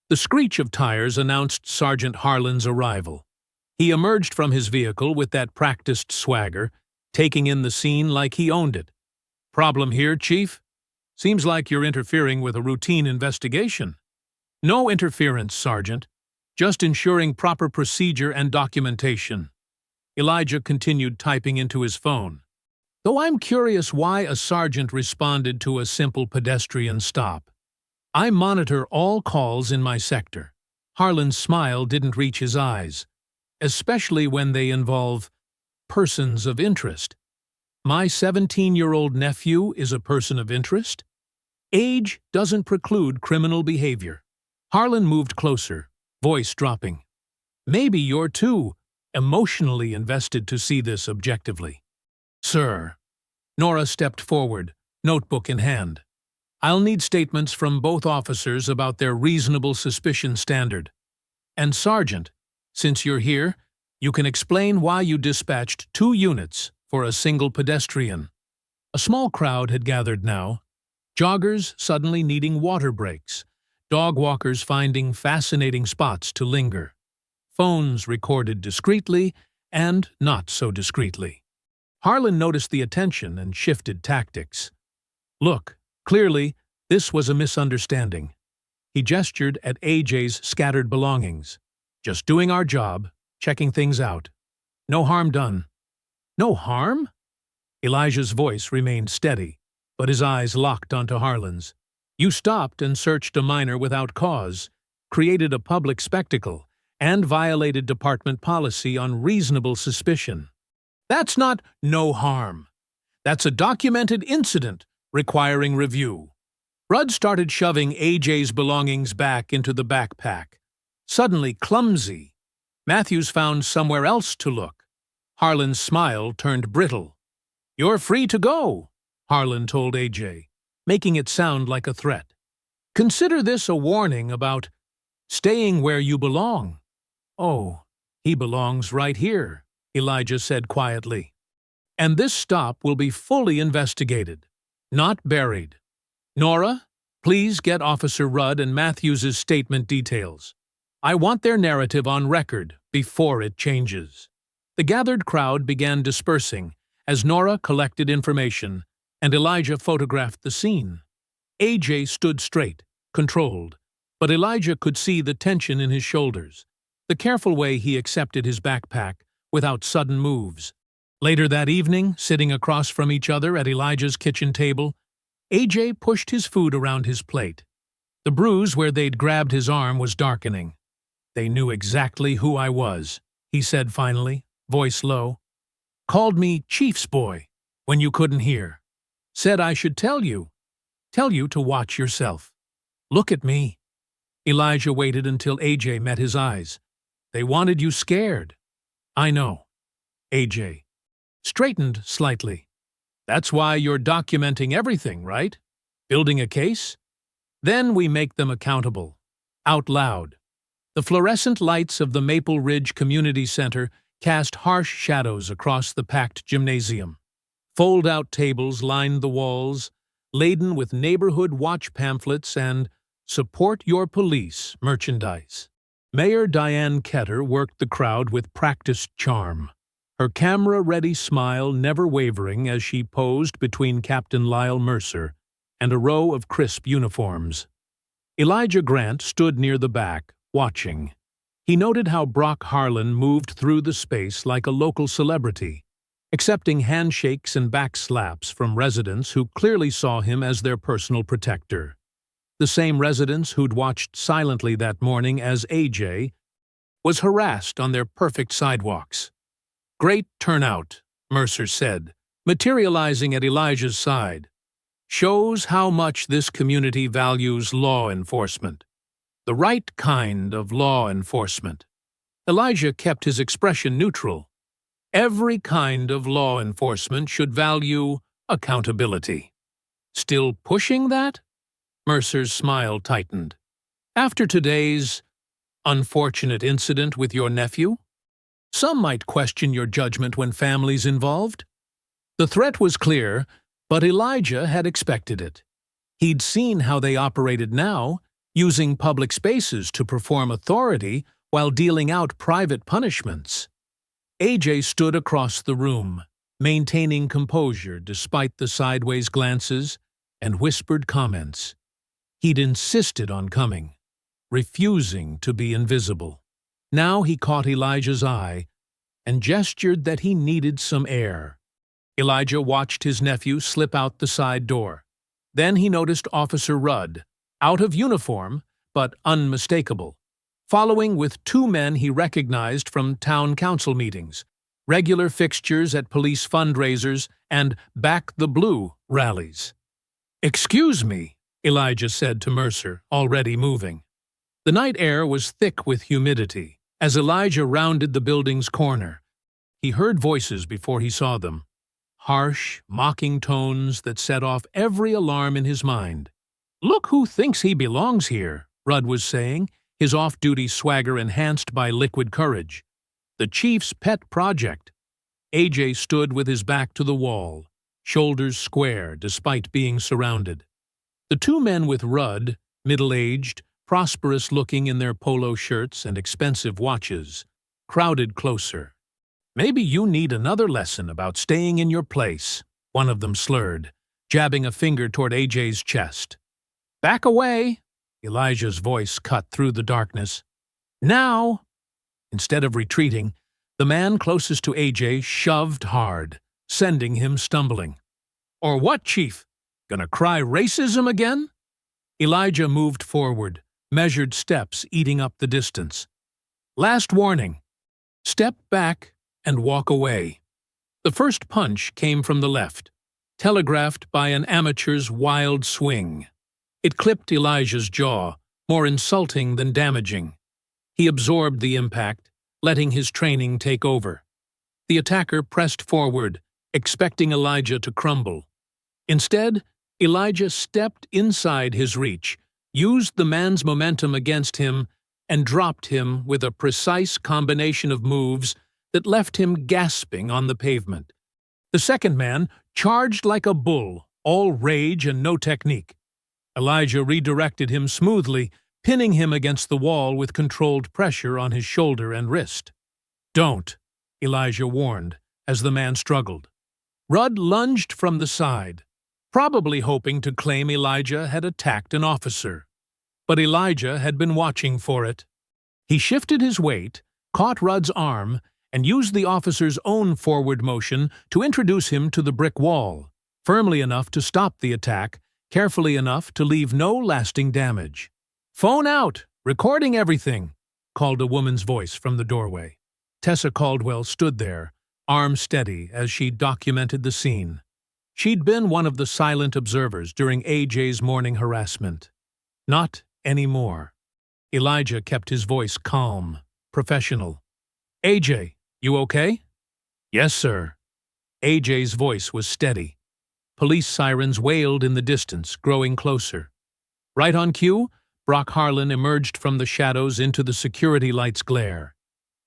The screech of tires announced Sergeant Harlan's arrival. He emerged from his vehicle with that practiced swagger, taking in the scene like he owned it. Problem here, Chief? Seems like you're interfering with a routine investigation. No interference, Sergeant. Just ensuring proper procedure and documentation. Elijah continued typing into his phone. Though I'm curious why a sergeant responded to a simple pedestrian stop. I monitor all calls in my sector. Harlan's smile didn't reach his eyes, especially when they involve persons of interest. My 17-year-old nephew is a person of interest? Age doesn't preclude criminal behavior. Harlan moved closer, voice dropping. Maybe you're too emotionally invested to see this objectively. Sir. Nora stepped forward, notebook in hand. I'll need statements from both officers about their reasonable suspicion standard. And Sergeant, since you're here, you can explain why you dispatched 2 units for a single pedestrian. A small crowd had gathered now, joggers suddenly needing water breaks, dog walkers finding fascinating spots to linger, phones recorded discreetly and not so discreetly. Harlan noticed the attention and shifted tactics. Look, clearly, this was a misunderstanding. He gestured at AJ's scattered belongings. Just doing our job, checking things out. No harm done. No harm? Elijah's voice remained steady, but his eyes locked onto Harlan's. You stopped and searched a minor without cause, created a public spectacle, and violated department policy on reasonable suspicion. That's not no harm. That's a documented incident requiring review. Rudd started shoving AJ's belongings back into the backpack. Suddenly clumsy. Matthews found somewhere else to look. Harlan's smile turned brittle. You're free to go, Harlan told AJ, making it sound like a threat. Consider this a warning about staying where you belong. Oh, he belongs right here, Elijah said quietly. And this stop will be fully investigated, not buried. Nora, please get Officer Rudd and Matthews's statement details. I want their narrative on record before it changes. The gathered crowd began dispersing as Nora collected information and Elijah photographed the scene. AJ stood straight, controlled, but Elijah could see the tension in his shoulders, the careful way he accepted his backpack without sudden moves. Later that evening, sitting across from each other at Elijah's kitchen table, AJ pushed his food around his plate. The bruise where they'd grabbed his arm was darkening. They knew exactly who I was, he said finally, voice low. Called me Chief's boy when you couldn't hear. Said I should tell you to watch yourself. Look at me. Elijah waited until AJ met his eyes. They wanted you scared. I know. AJ straightened slightly. That's why you're documenting everything, right? Building a case? Then we make them accountable. Out loud. The fluorescent lights of the Maple Ridge Community Center cast harsh shadows across the packed gymnasium. Fold-out tables lined the walls, laden with neighborhood watch pamphlets and Support Your Police merchandise. Mayor Diane Ketter worked the crowd with practiced charm, her camera-ready smile never wavering as she posed between Captain Lyle Mercer and a row of crisp uniforms. Elijah Grant stood near the back, watching. He noted how Brock Harlan moved through the space like a local celebrity, accepting handshakes and backslaps from residents who clearly saw him as their personal protector. The same residents who'd watched silently that morning as AJ was harassed on their perfect sidewalks. Great turnout, Mercer said, materializing at Elijah's side. Shows how much this community values law enforcement. The right kind of law enforcement. Elijah kept his expression neutral. Every kind of law enforcement should value accountability. Still pushing that? Mercer's smile tightened. After today's unfortunate incident with your nephew? Some might question your judgment when family's involved. The threat was clear, but Elijah had expected it. He'd seen how they operated now, using public spaces to perform authority while dealing out private punishments. AJ stood across the room, maintaining composure despite the sideways glances and whispered comments. He'd insisted on coming, refusing to be invisible. Now he caught Elijah's eye and gestured that he needed some air. Elijah watched his nephew slip out the side door. Then he noticed Officer Rudd, out of uniform but unmistakable, following with two men he recognized from town council meetings, regular fixtures at police fundraisers and Back the Blue rallies. "Excuse me," Elijah said to Mercer, already moving. The night air was thick with humidity. As Elijah rounded the building's corner, he heard voices before he saw them. Harsh, mocking tones that set off every alarm in his mind. "Look who thinks he belongs here," Rudd was saying, his off-duty swagger enhanced by liquid courage. "The chief's pet project." AJ stood with his back to the wall, shoulders square despite being surrounded. The two men with Rudd, middle-aged, prosperous-looking in their polo shirts and expensive watches, crowded closer. "Maybe you need another lesson about staying in your place," one of them slurred, jabbing a finger toward AJ's chest. "Back away," Elijah's voice cut through the darkness. "Now!" Instead of retreating, the man closest to AJ shoved hard, sending him stumbling. "Or what, Chief? Gonna cry racism again?" Elijah moved forward, measured steps eating up the distance. "Last warning. Step back and walk away." The first punch came from the left, telegraphed by an amateur's wild swing. It clipped Elijah's jaw, more insulting than damaging. He absorbed the impact, letting his training take over. The attacker pressed forward, expecting Elijah to crumble. Instead, Elijah stepped inside his reach, used the man's momentum against him, and dropped him with a precise combination of moves that left him gasping on the pavement. The second man charged like a bull, all rage and no technique. Elijah redirected him smoothly, pinning him against the wall with controlled pressure on his shoulder and wrist. "Don't," Elijah warned, as the man struggled. Rudd lunged from the side, probably hoping to claim Elijah had attacked an officer. But Elijah had been watching for it. He shifted his weight, caught Rudd's arm, and used the officer's own forward motion to introduce him to the brick wall, firmly enough to stop the attack, carefully enough to leave no lasting damage. "Phone out! Recording everything!" called a woman's voice from the doorway. Tessa Caldwell stood there, arm steady as she documented the scene. She'd been one of the silent observers during AJ's morning harassment. Not anymore. Elijah kept his voice calm, professional. AJ, you okay? Yes, sir. AJ's voice was steady. Police sirens wailed in the distance, growing closer. Right on cue, Brock Harlan emerged from the shadows into the security light's glare.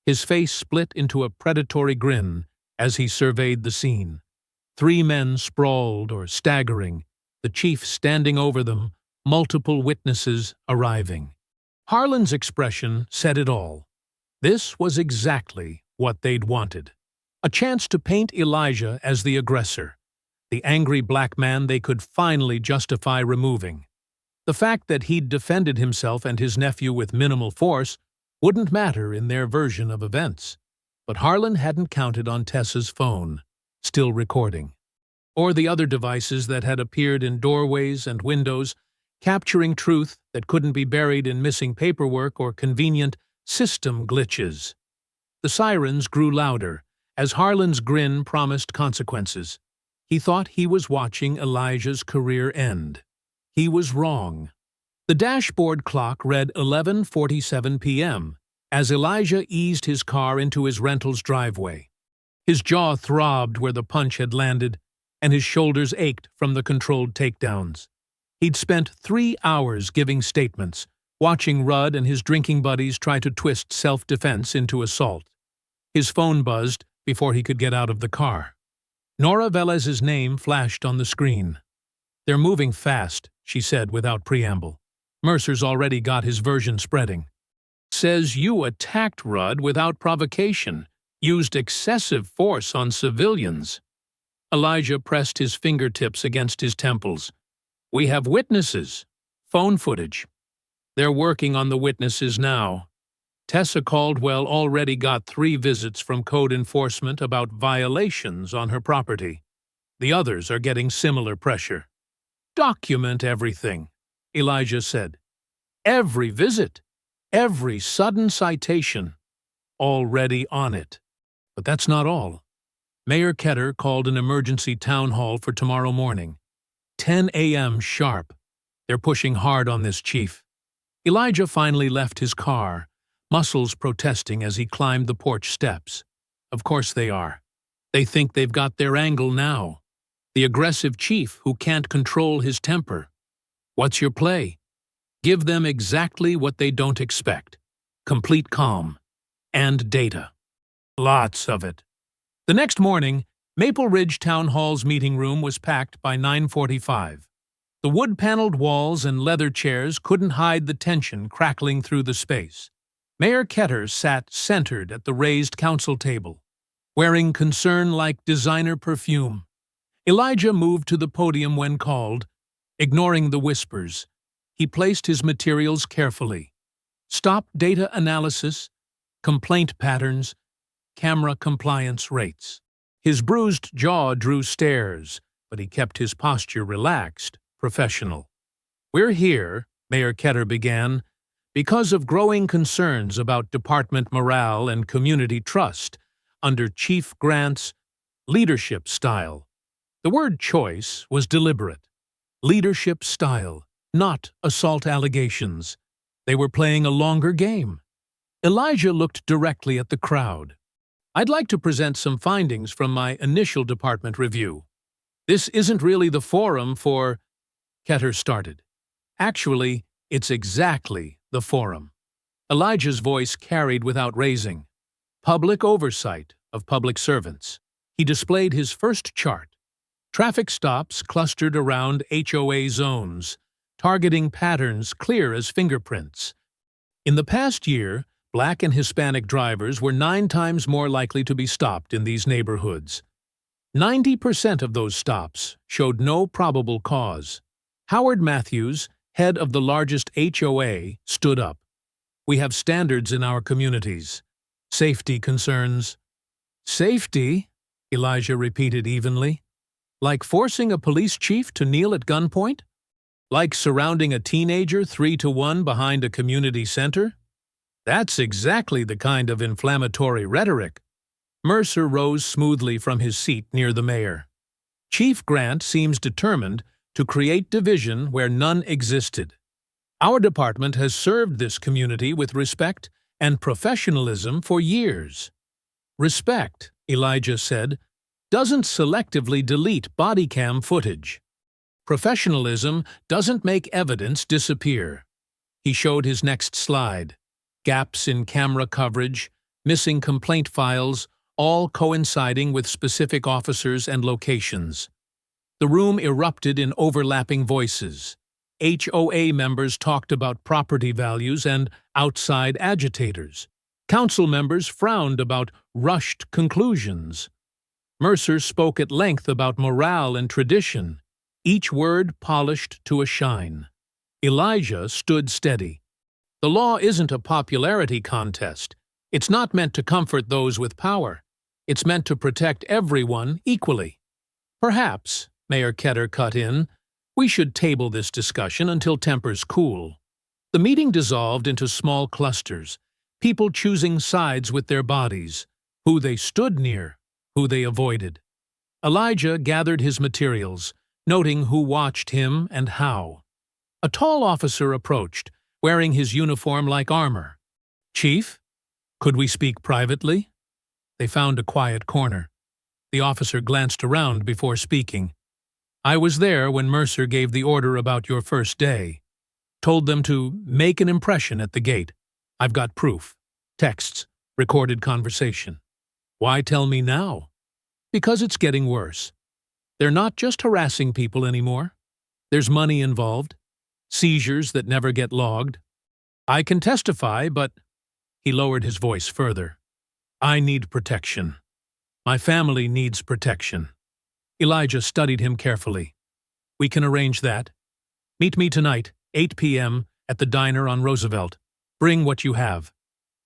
His face split into a predatory grin as he surveyed the scene. 3 men sprawled or staggering, the chief standing over them, multiple witnesses arriving. Harlan's expression said it all. This was exactly what they'd wanted. A chance to paint Elijah as the aggressor, the angry black man they could finally justify removing. The fact that he'd defended himself and his nephew with minimal force wouldn't matter in their version of events. But Harlan hadn't counted on Tessa's phone, still recording, or the other devices that had appeared in doorways and windows, capturing truth that couldn't be buried in missing paperwork or convenient system glitches. The sirens grew louder as Harlan's grin promised consequences. He thought he was watching Elijah's career end. He was wrong. The dashboard clock read 11:47 p.m. as Elijah eased his car into his rental's driveway. His jaw throbbed where the punch had landed, and his shoulders ached from the controlled takedowns. He'd spent 3 hours giving statements, watching Rudd and his drinking buddies try to twist self-defense into assault. His phone buzzed before he could get out of the car. Nora Velez's name flashed on the screen. "They're moving fast," she said without preamble. "Mercer's already got his version spreading. Says you attacked Rudd without provocation, used excessive force on civilians." Elijah pressed his fingertips against his temples. "We have witnesses. Phone footage. They're working on the witnesses now. Tessa Caldwell already got 3 visits from code enforcement about violations on her property. The others are getting similar pressure." "Document everything," Elijah said. "Every visit, every sudden citation, already on it." But that's not all. Mayor Ketter called an emergency town hall for tomorrow morning. 10 a.m. sharp. They're pushing hard on this, Chief. Elijah finally left his car, muscles protesting as he climbed the porch steps. Of course they are. They think they've got their angle now. The aggressive chief who can't control his temper. What's your play? Give them exactly what they don't expect. Complete calm. And data. Lots of it. The next morning, Maple Ridge Town Hall's meeting room was packed by 9:45. The wood-paneled walls and leather chairs couldn't hide the tension crackling through the space. Mayor Ketter sat centered at the raised council table, wearing concern like designer perfume. Elijah moved to the podium when called. Ignoring the whispers, he placed his materials carefully. Stop data analysis, complaint patterns, camera compliance rates. His bruised jaw drew stares, but he kept his posture relaxed, professional. "We're here," Mayor Ketter began, "because of growing concerns about department morale and community trust under Chief Grant's leadership style." The word choice was deliberate. Leadership style, not assault allegations. They were playing a longer game. Elijah looked directly at the crowd. "I'd like to present some findings from my initial department review. This isn't really the forum for—" Ketter started. "Actually, it's exactly the forum." Elijah's voice carried without raising. Public oversight of public servants. He displayed his first chart. Traffic stops clustered around HOA zones, targeting patterns clear as fingerprints. In the past year, Black and Hispanic drivers were 9 times more likely to be stopped in these neighborhoods. 90% of those stops showed no probable cause. Howard Matthews, head of the largest HOA, stood up. "We have standards in our communities. Safety concerns." "Safety?" Elijah repeated evenly. "Like forcing a police chief to kneel at gunpoint? Like surrounding a teenager 3-to-1 behind a community center? That's exactly the kind of inflammatory rhetoric." Mercer rose smoothly from his seat near the mayor. "Chief Grant seems determined to create division where none existed. Our department has served this community with respect and professionalism for years. Respect, Elijah said, doesn't selectively delete body cam footage. Professionalism doesn't make evidence disappear. He showed his next slide. Gaps in camera coverage, missing complaint files, all coinciding with specific officers and locations. The room erupted in overlapping voices. HOA members talked about property values and outside agitators. Council members frowned about rushed conclusions. Mercer spoke at length about morale and tradition, each word polished to a shine. Elijah stood steady. The law isn't a popularity contest. It's not meant to comfort those with power. It's meant to protect everyone equally. Perhaps, Mayor Ketter cut in, we should table this discussion until tempers cool. The meeting dissolved into small clusters, people choosing sides with their bodies, who they stood near, who they avoided. Elijah gathered his materials, noting who watched him and how. A tall officer approached, wearing his uniform like armor. "Chief, could we speak privately?" They found a quiet corner. The officer glanced around before speaking. "I was there when Mercer gave the order about your first day. Told them to make an impression at the gate. I've got proof. Texts, recorded conversation." "Why tell me now?" "Because it's getting worse. They're not just harassing people anymore. There's money involved. Seizures that never get logged. I can testify, but—" He lowered his voice further. "I need protection. My family needs protection." Elijah studied him carefully. "We can arrange that. Meet me tonight, 8 p.m., at the diner on Roosevelt. Bring what you have."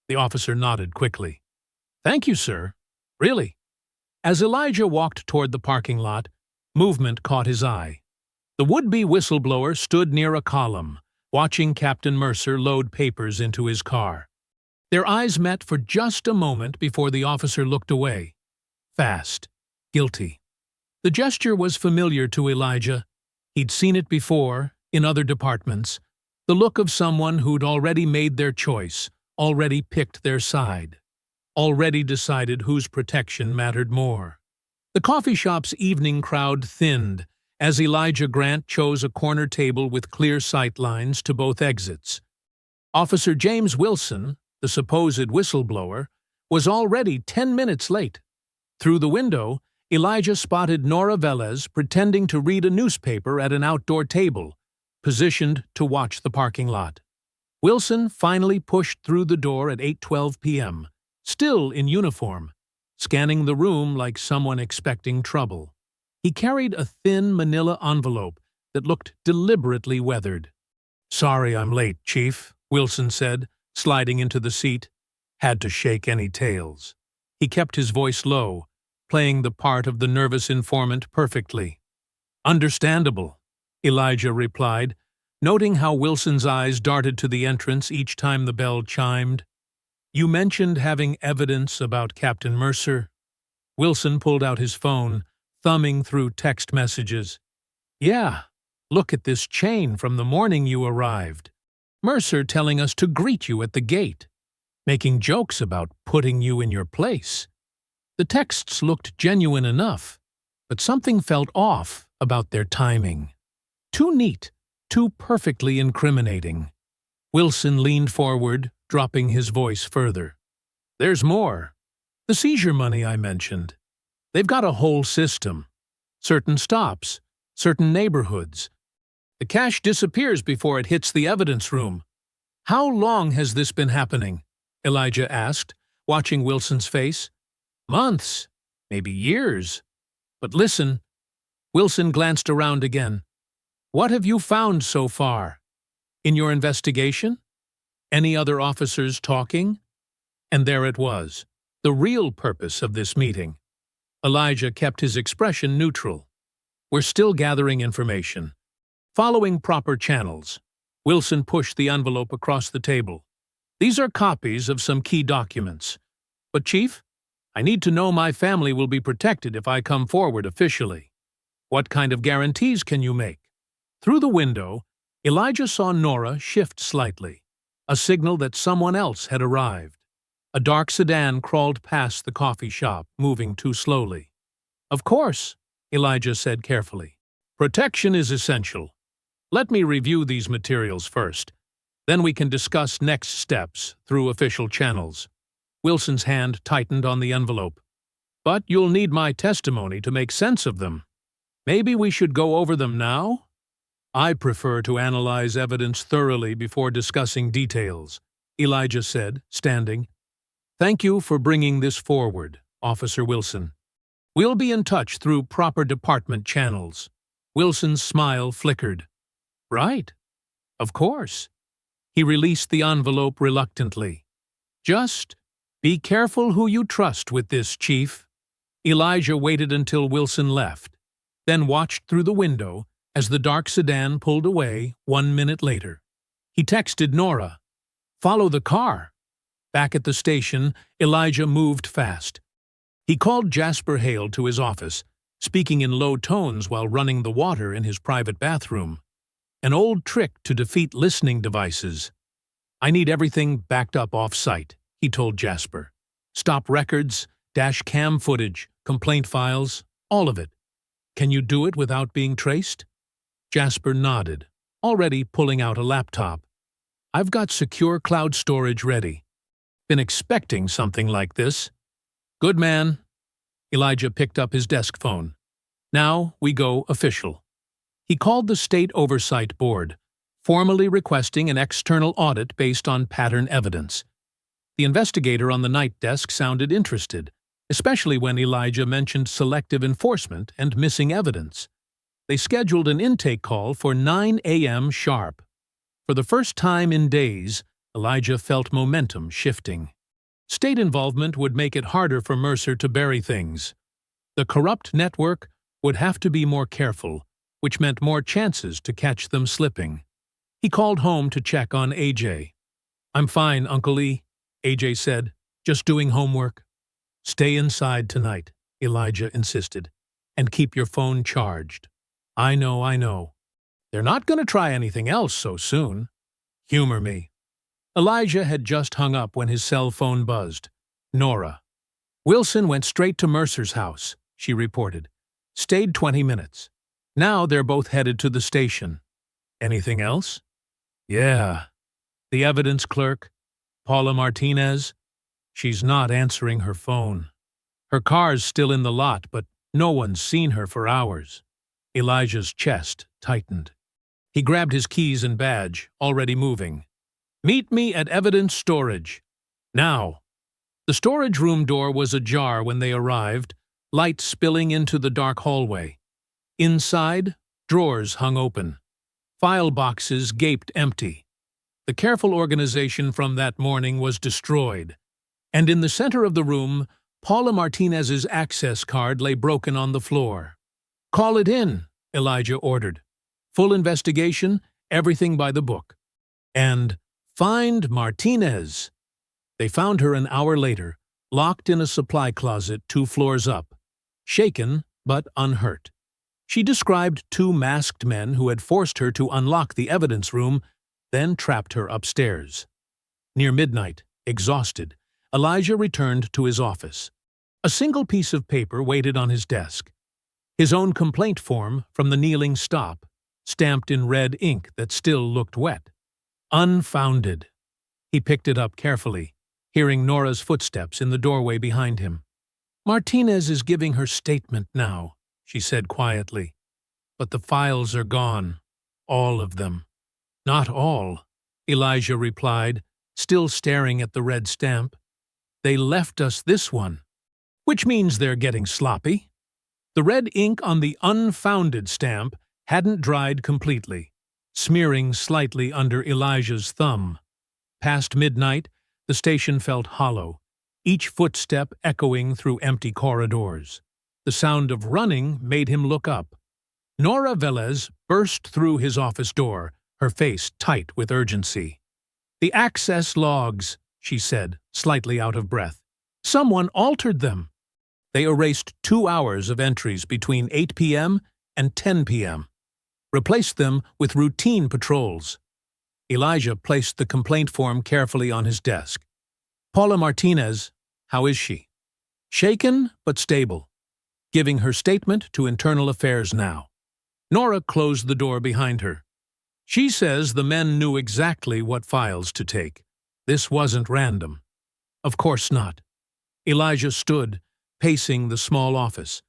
The officer nodded quickly. "Thank you, sir. Really." As Elijah walked toward the parking lot, movement caught his eye. The would-be whistleblower stood near a column, watching Captain Mercer load papers into his car. Their eyes met for just a moment before the officer looked away. Fast. Guilty. The gesture was familiar to Elijah. He'd seen it before, in other departments. The look of someone who'd already made their choice, already picked their side, already decided whose protection mattered more. The coffee shop's evening crowd thinned as Elijah Grant chose a corner table with clear sight lines to both exits. Officer James Wilson, the supposed whistleblower, was already 10 minutes late. Through the window, Elijah spotted Nora Velez pretending to read a newspaper at an outdoor table, positioned to watch the parking lot. Wilson finally pushed through the door at 8:12 p.m., still in uniform, scanning the room like someone expecting trouble. He carried a thin manila envelope that looked deliberately weathered. "Sorry I'm late, Chief," Wilson said, sliding into the seat. "Had to shake any tails." He kept his voice low, playing the part of the nervous informant perfectly. "Understandable," Elijah replied, noting how Wilson's eyes darted to the entrance each time the bell chimed. "You mentioned having evidence about Captain Mercer." Wilson pulled out his phone, thumbing through text messages. "Yeah, look at this chain from the morning you arrived. Mercer telling us to greet you at the gate, making jokes about putting you in your place." The texts looked genuine enough, but something felt off about their timing. Too neat, too perfectly incriminating. Wilson leaned forward, dropping his voice further. "There's more. The seizure money I mentioned. They've got a whole system. Certain stops, certain neighborhoods. The cash disappears before it hits the evidence room." "How long has this been happening?" Elijah asked, watching Wilson's face. "Months, maybe years. But listen." Wilson glanced around again. "What have you found so far? In your investigation? Any other officers talking?" And there it was, the real purpose of this meeting. Elijah kept his expression neutral. "We're still gathering information. Following proper channels." Wilson pushed the envelope across the table. "These are copies of some key documents. But, Chief, I need to know my family will be protected if I come forward officially. What kind of guarantees can you make?" Through the window, Elijah saw Nora shift slightly, a signal that someone else had arrived. A dark sedan crawled past the coffee shop, moving too slowly. "Of course," Elijah said carefully. "Protection is essential. Let me review these materials first. Then we can discuss next steps through official channels." Wilson's hand tightened on the envelope. "But you'll need my testimony to make sense of them. Maybe we should go over them now?" "I prefer to analyze evidence thoroughly before discussing details," Elijah said, standing. "Thank you for bringing this forward, Officer Wilson. We'll be in touch through proper department channels." Wilson's smile flickered. "Right. Of course." He released the envelope reluctantly. "Just be careful who you trust with this, Chief." Elijah waited until Wilson left, then watched through the window as the dark sedan pulled away 1 minute later. He texted Nora, "Follow the car." Back at the station, Elijah moved fast. He called Jasper Hale to his office, speaking in low tones while running the water in his private bathroom. An old trick to defeat listening devices. "I need everything backed up off-site," he told Jasper. "Stop records, dash cam footage, complaint files, all of it. Can you do it without being traced?" Jasper nodded, already pulling out a laptop. "I've got secure cloud storage ready. Been expecting something like this." "Good man." Elijah picked up his desk phone. "Now we go official." He called the State Oversight Board, formally requesting an external audit based on pattern evidence. The investigator on the night desk sounded interested, especially when Elijah mentioned selective enforcement and missing evidence. They scheduled an intake call for 9 a.m. sharp. For the first time in days, Elijah felt momentum shifting. State involvement would make it harder for Mercer to bury things. The corrupt network would have to be more careful, which meant more chances to catch them slipping. He called home to check on AJ. "I'm fine, Uncle E," AJ said, "just doing homework." "Stay inside tonight," Elijah insisted, "and keep your phone charged." I know. They're not going to try anything else so soon." "Humor me." Elijah had just hung up when his cell phone buzzed. Nora. "Wilson went straight to Mercer's house," she reported. "Stayed 20 minutes. Now they're both headed to the station." "Anything else?" "Yeah. The evidence clerk, Paula Martinez. She's not answering her phone. Her car's still in the lot, but no one's seen her for hours." Elijah's chest tightened. He grabbed his keys and badge, already moving. "Meet me at evidence storage. Now." The storage room door was ajar when they arrived, light spilling into the dark hallway. Inside, drawers hung open. File boxes gaped empty. The careful organization from that morning was destroyed. And in the center of the room, Paula Martinez's access card lay broken on the floor. "Call it in," Elijah ordered. "Full investigation, everything by the book. And find Martinez." They found her an hour later, locked in a supply closet 2 floors up. Shaken, but unhurt. She described 2 masked men who had forced her to unlock the evidence room, then trapped her upstairs. Near midnight, exhausted, Elijah returned to his office. A single piece of paper waited on his desk. His own complaint form from the kneeling stop, stamped in red ink that still looked wet. Unfounded. He picked it up carefully, hearing Nora's footsteps in the doorway behind him. "Martinez is giving her statement now," she said quietly. "But the files are gone. All of them." "Not all," Elijah replied, still staring at the red stamp. "They left us this one." "Which means they're getting sloppy." The red ink on the unfounded stamp hadn't dried completely, smearing slightly under Elijah's thumb. Past midnight, the station felt hollow, each footstep echoing through empty corridors. The sound of running made him look up. Nora Velez burst through his office door, her face tight with urgency. "The access logs," she said, slightly out of breath. "Someone altered them." They erased 2 hours of entries between 8 p.m. and 10 p.m. Replace them with routine patrols. Elijah placed the complaint form carefully on his desk. Paula Martinez, how is she? Shaken but stable. Giving her statement to Internal Affairs now. Nora closed the door behind her. She says the men knew exactly what files to take. This wasn't random. Of course not. Elijah stood, pacing the small office.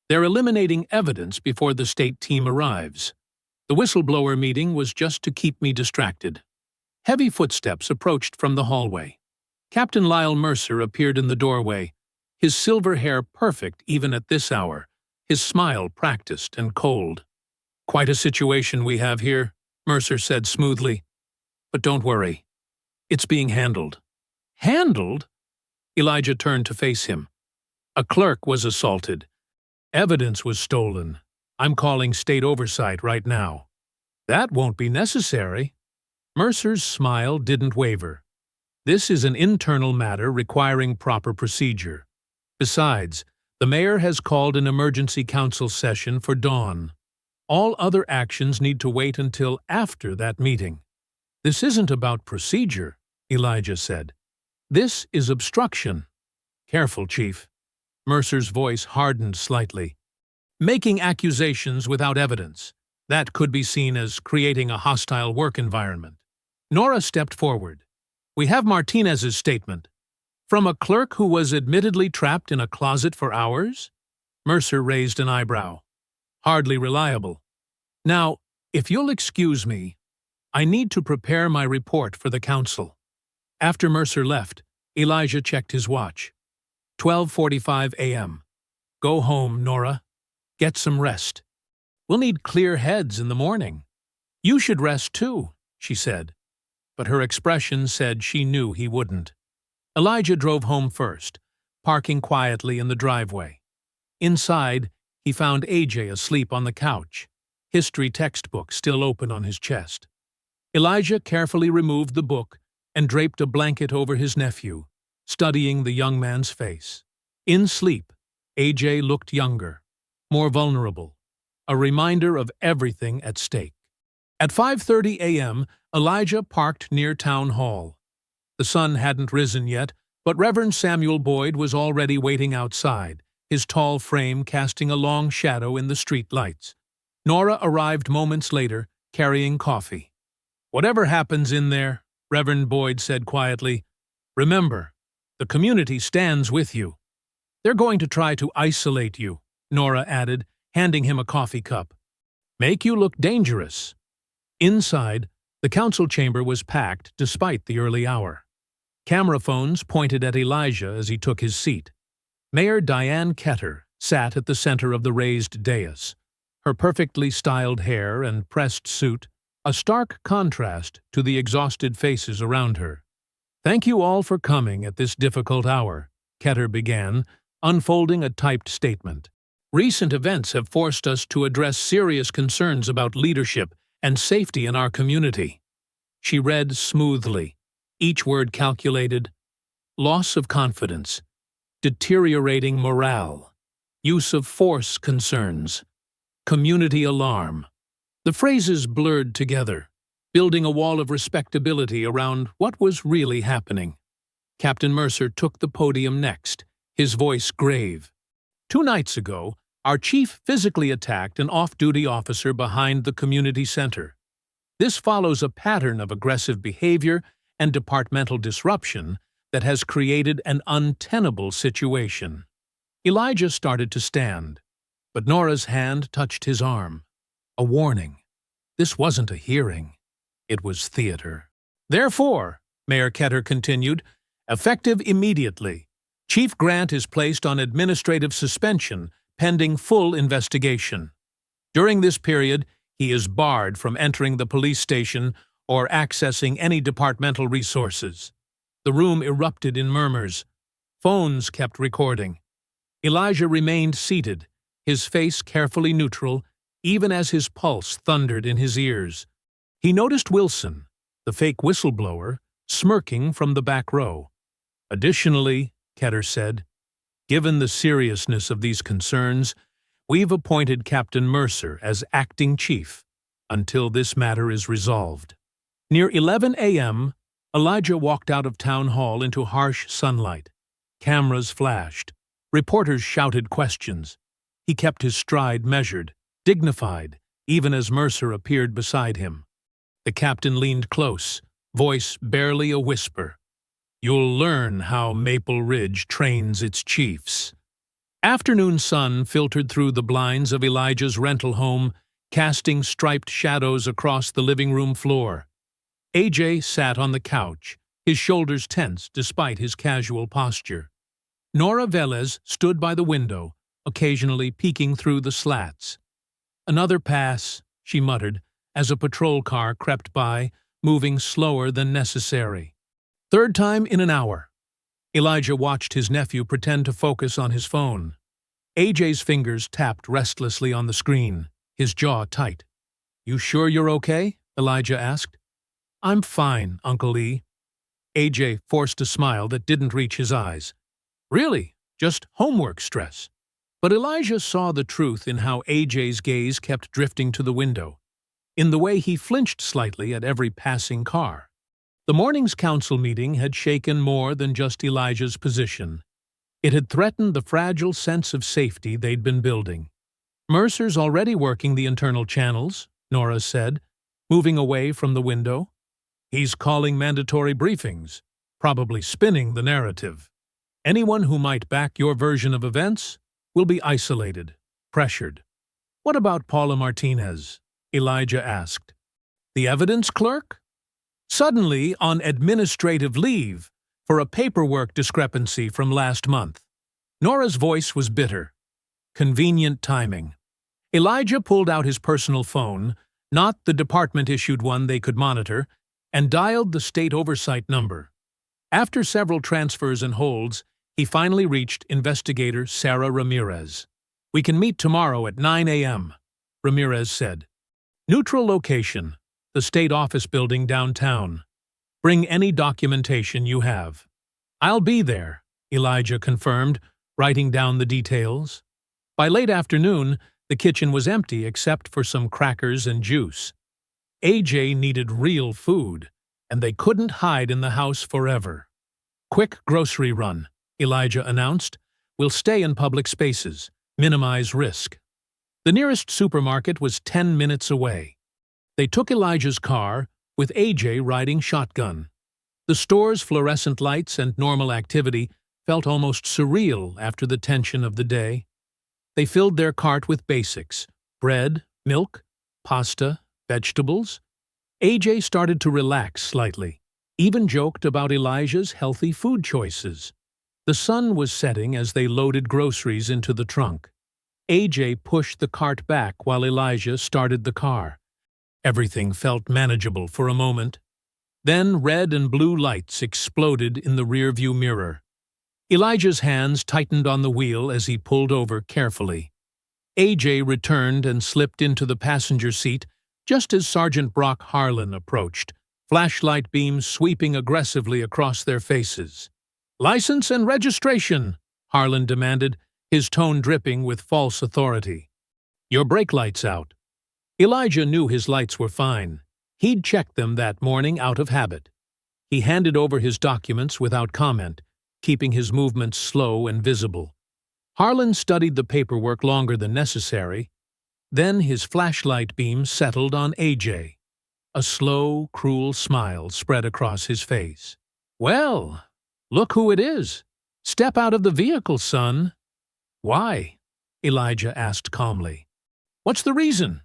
They're eliminating evidence before the state team arrives. The whistleblower meeting was just to keep me distracted. Heavy footsteps approached from the hallway. Captain Lyle Mercer appeared in the doorway, his silver hair perfect even at this hour, his smile practiced and cold. Quite a situation we have here, Mercer said smoothly. But don't worry. It's being handled. Handled? Elijah turned to face him. A clerk was assaulted. Evidence was stolen. I'm calling state oversight right now. That won't be necessary. Mercer's smile didn't waver. This is an internal matter requiring proper procedure. Besides, the mayor has called an emergency council session for dawn. All other actions need to wait until after that meeting. This isn't about procedure, Elijah said. This is obstruction. Careful, Chief. Mercer's voice hardened slightly. Making accusations without evidence. That could be seen as creating a hostile work environment. Nora stepped forward. We have Martinez's statement. From a clerk who was admittedly trapped in a closet for hours? Mercer raised an eyebrow. Hardly reliable. Now, if you'll excuse me, I need to prepare my report for the council. After Mercer left, Elijah checked his watch. 12:45 a.m. Go home, Nora. Get some rest. We'll need clear heads in the morning. You should rest too, she said. But her expression said she knew he wouldn't. Elijah drove home first, parking quietly in the driveway. Inside, he found AJ asleep on the couch, history textbook still open on his chest. Elijah carefully removed the book and draped a blanket over his nephew, studying the young man's face. In sleep, AJ looked younger, more vulnerable, a reminder of everything at stake. At 5:30 a.m., Elijah parked near Town Hall. The sun hadn't risen yet, but Reverend Samuel Boyd was already waiting outside, his tall frame casting a long shadow in the street lights. Nora arrived moments later, carrying coffee. Whatever happens in there, Reverend Boyd said quietly, remember, the community stands with you. They're going to try to isolate you, Nora added, handing him a coffee cup. Make you look dangerous. Inside, the council chamber was packed despite the early hour. Camera phones pointed at Elijah as he took his seat. Mayor Diane Ketter sat at the center of the raised dais, her perfectly styled hair and pressed suit a stark contrast to the exhausted faces around her. Thank you all for coming at this difficult hour, Ketter began, unfolding a typed statement. Recent events have forced us to address serious concerns about leadership and safety in our community. She read smoothly, each word calculated. Loss of confidence, deteriorating morale, use of force concerns, community alarm. The phrases blurred together, building a wall of respectability around what was really happening. Captain Mercer took the podium next, his voice grave. 2 nights ago, our chief physically attacked an off-duty officer behind the community center. This follows a pattern of aggressive behavior and departmental disruption that has created an untenable situation. Elijah started to stand, but Nora's hand touched his arm. A warning. This wasn't a hearing. It was theater. Therefore, Mayor Ketter continued, effective immediately, Chief Grant is placed on administrative suspension pending full investigation. During this period, he is barred from entering the police station or accessing any departmental resources. The room erupted in murmurs. Phones kept recording. Elijah remained seated, his face carefully neutral, even as his pulse thundered in his ears. He noticed Wilson, the fake whistleblower, smirking from the back row. Additionally, Ketter said, given the seriousness of these concerns, we've appointed Captain Mercer as acting chief. until this matter is resolved. Near 11 a.m., Elijah walked out of town hall into harsh sunlight. Cameras flashed. Reporters shouted questions. He kept his stride measured, dignified, even as Mercer appeared beside him. The captain leaned close, voice barely a whisper. "You'll learn how Maple Ridge trains its chiefs." Afternoon sun filtered through the blinds of Elijah's rental home, casting striped shadows across the living room floor. AJ sat on the couch, his shoulders tense despite his casual posture. Nora Velez stood by the window, occasionally peeking through the slats. "Another pass," she muttered, as a patrol car crept by, moving slower than necessary. "Third time in an hour." Elijah watched his nephew pretend to focus on his phone. AJ's fingers tapped restlessly on the screen, his jaw tight. "You sure you're okay?" Elijah asked. "I'm fine, Uncle E." AJ forced a smile that didn't reach his eyes. "Really? Just homework stress?" But Elijah saw the truth in how AJ's gaze kept drifting to the window, in the way he flinched slightly at every passing car. The morning's council meeting had shaken more than just Elijah's position. It had threatened the fragile sense of safety they'd been building. "Mercer's already working the internal channels," Nora said, moving away from the window. "He's calling mandatory briefings, probably spinning the narrative. Anyone who might back your version of events will be isolated, pressured." "What about Paula Martinez?" Elijah asked. "The evidence clerk? Suddenly on administrative leave for a paperwork discrepancy from last month." Nora's voice was bitter. Convenient timing. Elijah pulled out his personal phone, not the department-issued one they could monitor, and dialed the state oversight number. After several transfers and holds, he finally reached investigator Sarah Ramirez. "We can meet tomorrow at 9 a.m., Ramirez said. "Neutral location, the state office building downtown. Bring any documentation you have." "I'll be there," Elijah confirmed, writing down the details. By late afternoon, the kitchen was empty except for some crackers and juice. AJ needed real food, and they couldn't hide in the house forever. "Quick grocery run," Elijah announced. "We'll stay in public spaces, minimize risk." The nearest supermarket was 10 minutes away. They took Elijah's car, with AJ riding shotgun. The store's fluorescent lights and normal activity felt almost surreal after the tension of the day. They filled their cart with basics: bread, milk, pasta, vegetables. AJ started to relax slightly, even joked about Elijah's healthy food choices. The sun was setting as they loaded groceries into the trunk. AJ pushed the cart back while Elijah started the car. Everything felt manageable for a moment. Then red and blue lights exploded in the rearview mirror. Elijah's hands tightened on the wheel as he pulled over carefully. AJ returned and slipped into the passenger seat just as Sergeant Brock Harlan approached, flashlight beams sweeping aggressively across their faces. "License and registration," Harlan demanded, his tone dripping with false authority. "Your brake light's out." Elijah knew his lights were fine. He'd checked them that morning out of habit. He handed over his documents without comment, keeping his movements slow and visible. Harlan studied the paperwork longer than necessary. Then his flashlight beam settled on AJ. A slow, cruel smile spread across his face. "Well, look who it is. Step out of the vehicle, son." "Why?" Elijah asked calmly. "What's the reason?"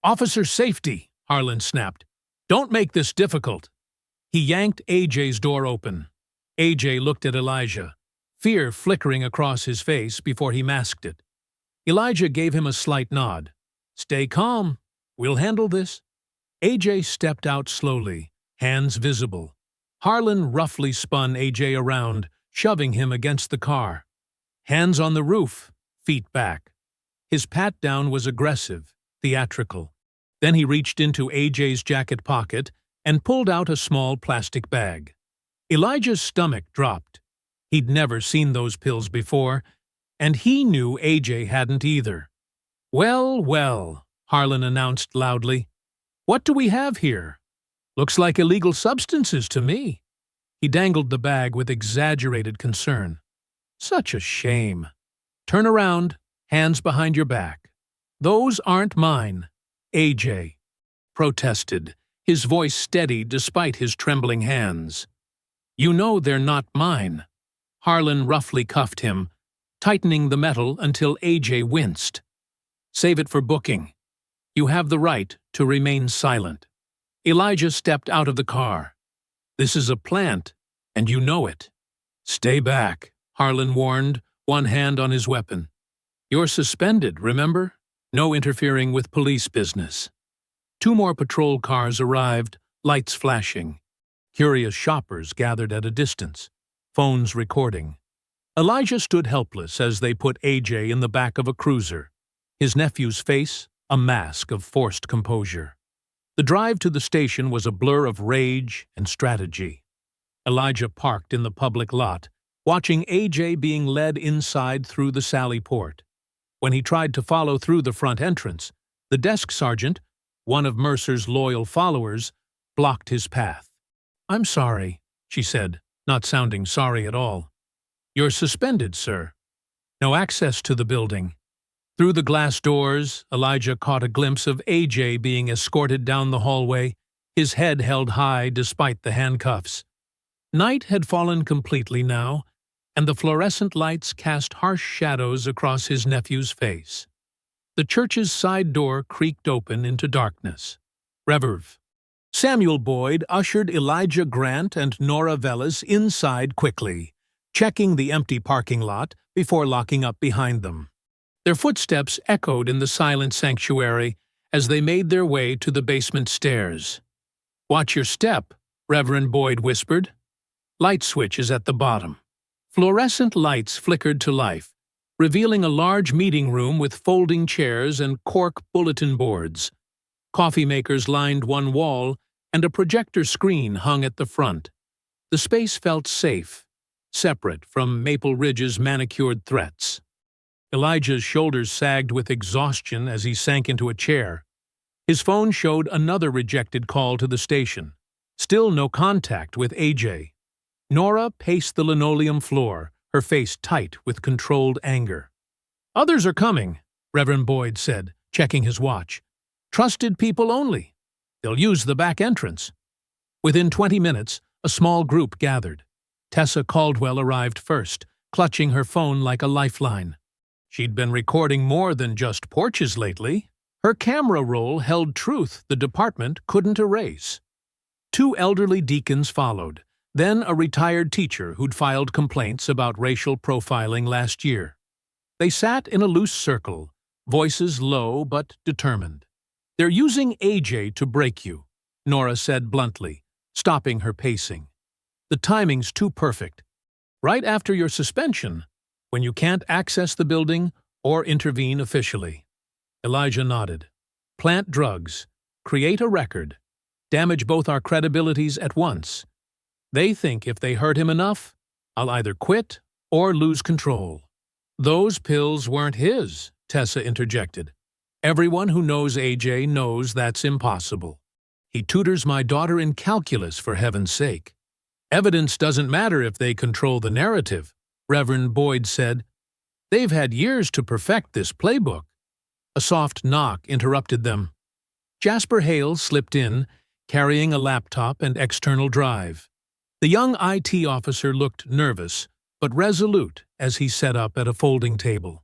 "Officer safety," Harlan snapped. "Don't make this difficult." He yanked AJ's door open. AJ looked at Elijah, fear flickering across his face before he masked it. Elijah gave him a slight nod. "Stay calm. We'll handle this." AJ stepped out slowly, hands visible. Harlan roughly spun AJ around, shoving him against the car. Hands on the roof, feet back. His pat-down was aggressive, theatrical. Then he reached into AJ's jacket pocket and pulled out a small plastic bag. Elijah's stomach dropped. He'd never seen those pills before, and he knew AJ hadn't either. "Well, well," Harlan announced loudly. What do we have here? Looks like illegal substances to me. He dangled the bag with exaggerated concern. Such a shame. Turn around, hands behind your back. Those aren't mine. AJ protested, his voice steady despite his trembling hands. You know they're not mine. Harlan roughly cuffed him, tightening the metal until AJ winced. Save it for booking. You have the right to remain silent. Elijah stepped out of the car. This is a plant, and you know it. Stay back, Harlan warned, one hand on his weapon. You're suspended, remember? No interfering with police business. 2 more patrol cars arrived, lights flashing. Curious shoppers gathered at a distance, phones recording. Elijah stood helpless as they put AJ in the back of a cruiser, his nephew's face a mask of forced composure. The drive to the station was a blur of rage and strategy. Elijah parked in the public lot, watching AJ being led inside through the Sally Port. When he tried to follow through the front entrance, the desk sergeant, one of Mercer's loyal followers, blocked his path. I'm sorry, she said, not sounding sorry at all. You're suspended, sir. No access to the building. Through the glass doors, Elijah caught a glimpse of AJ being escorted down the hallway, his head held high despite the handcuffs. Night had fallen completely now, and the fluorescent lights cast harsh shadows across his nephew's face. The church's side door creaked open into darkness. Reverv. Samuel Boyd ushered Elijah Grant and Nora Velas inside quickly, checking the empty parking lot before locking up behind them. Their footsteps echoed in the silent sanctuary as they made their way to the basement stairs. Watch your step, Reverend Boyd whispered. Light switch is at the bottom. Fluorescent lights flickered to life, revealing a large meeting room with folding chairs and cork bulletin boards. Coffee makers lined one wall, and a projector screen hung at the front. The space felt safe, separate from Maple Ridge's manicured threats. Elijah's shoulders sagged with exhaustion as he sank into a chair. His phone showed another rejected call to the station. Still no contact with AJ. Nora paced the linoleum floor, her face tight with controlled anger. Others are coming, Reverend Boyd said, checking his watch. Trusted people only. They'll use the back entrance. Within 20 minutes, a small group gathered. Tessa Caldwell arrived first, clutching her phone like a lifeline. She'd been recording more than just porches lately. Her camera roll held truth the department couldn't erase. 2 elderly deacons followed, then a retired teacher who'd filed complaints about racial profiling last year. They sat in a loose circle, voices low but determined. They're using AJ to break you, Nora said bluntly, stopping her pacing. The timing's too perfect. Right after your suspension, when you can't access the building or intervene officially. Elijah nodded. Plant drugs, create a record, damage both our credibilities at once. They think if they hurt him enough, I'll either quit or lose control. Those pills weren't his, Tessa interjected. Everyone who knows AJ knows that's impossible. He tutors my daughter in calculus, for heaven's sake. Evidence doesn't matter if they control the narrative, Reverend Boyd said. They've had years to perfect this playbook. A soft knock interrupted them. Jasper Hale slipped in, carrying a laptop and external drive. The young IT officer looked nervous, but resolute as he set up at a folding table.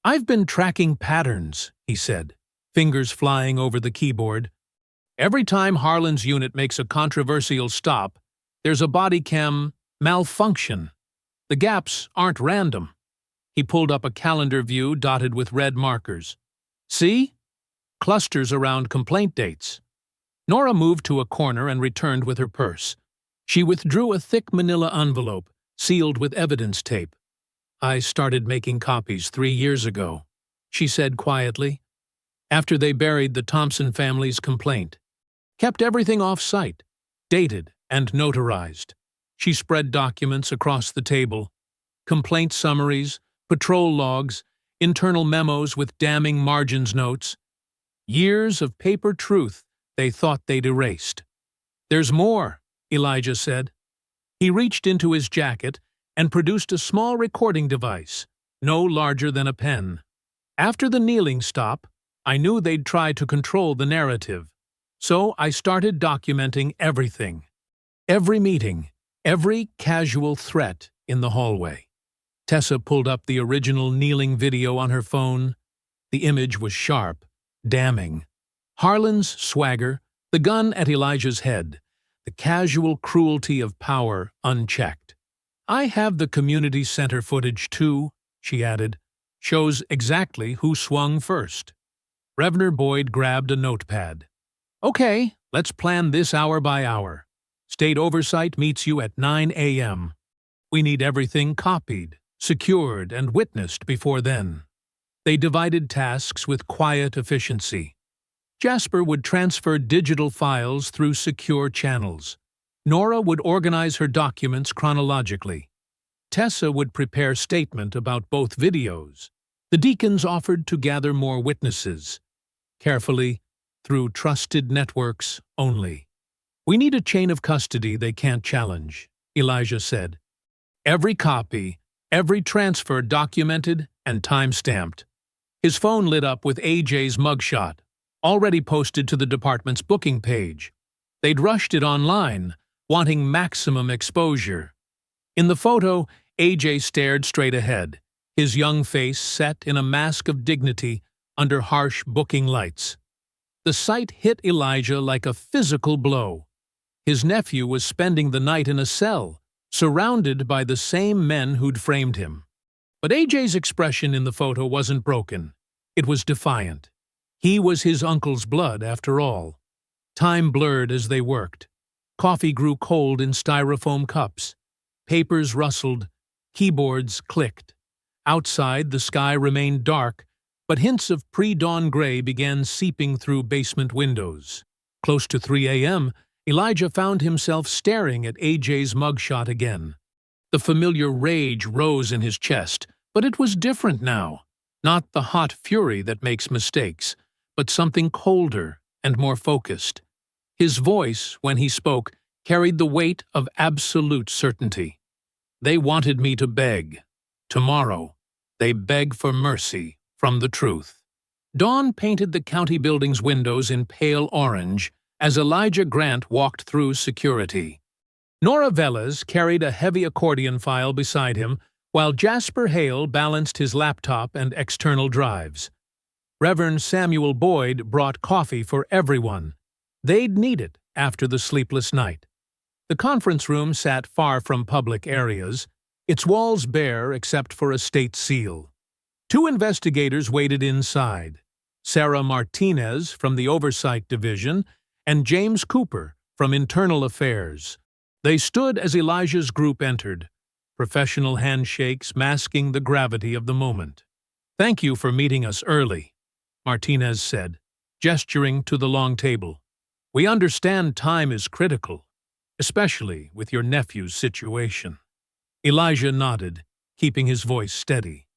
I've been tracking patterns, he said, fingers flying over the keyboard. Every time Harlan's unit makes a controversial stop, there's a body cam malfunction. The gaps aren't random. He pulled up a calendar view dotted with red markers. See? Clusters around complaint dates. Nora moved to a corner and returned with her purse. She withdrew a thick manila envelope, sealed with evidence tape. I started making copies 3 years ago, she said quietly, after they buried the Thompson family's complaint. Kept everything off-site, dated and notarized. She spread documents across the table. Complaint summaries, patrol logs, internal memos with damning margins notes. Years of paper truth they thought they'd erased. "There's more," Elijah said. He reached into his jacket and produced a small recording device, no larger than a pen. After the kneeling stop, I knew they'd try to control the narrative, so I started documenting everything. Every meeting, every casual threat in the hallway. Tessa pulled up the original kneeling video on her phone. The image was sharp, damning. Harlan's swagger, the gun at Elijah's head, the casual cruelty of power unchecked. "I have the community center footage too," she added. "Shows exactly who swung first." Reverend Boyd grabbed a notepad. "Okay, let's plan this hour by hour. State oversight meets you at 9 a.m. We need everything copied, secured, and witnessed before then." They divided tasks with quiet efficiency. Jasper would transfer digital files through secure channels. Nora would organize her documents chronologically. Tessa would prepare statement about both videos. The deacons offered to gather more witnesses. Carefully, through trusted networks only. "We need a chain of custody they can't challenge," Elijah said. "Every copy, every transfer documented and time-stamped." His phone lit up with AJ's mugshot, already posted to the department's booking page. They'd rushed it online, wanting maximum exposure. In the photo, AJ stared straight ahead, his young face set in a mask of dignity under harsh booking lights. The sight hit Elijah like a physical blow. His nephew was spending the night in a cell, surrounded by the same men who'd framed him. But AJ's expression in the photo wasn't broken. It was defiant. He was his uncle's blood, after all. Time blurred as they worked. Coffee grew cold in styrofoam cups. Papers rustled. Keyboards clicked. Outside, the sky remained dark, but hints of pre-dawn gray began seeping through basement windows. Close to 3 a.m., Elijah found himself staring at AJ's mugshot again. The familiar rage rose in his chest, but it was different now. Not the hot fury that makes mistakes, but something colder and more focused. His voice, when he spoke, carried the weight of absolute certainty. "They wanted me to beg. Tomorrow, they beg for mercy from the truth." Dawn painted the county building's windows in pale orange as Elijah Grant walked through security. Nora Velez carried a heavy accordion file beside him, while Jasper Hale balanced his laptop and external drives. Reverend Samuel Boyd brought coffee for everyone. They'd need it after the sleepless night. The conference room sat far from public areas, its walls bare except for a state seal. 2 investigators waited inside, Sarah Martinez from the Oversight Division and James Cooper from Internal Affairs. They stood as Elijah's group entered, professional handshakes masking the gravity of the moment. "Thank you for meeting us early," Martinez said, gesturing to the long table. "We understand time is critical, especially with your nephew's situation." Elijah nodded, keeping his voice steady.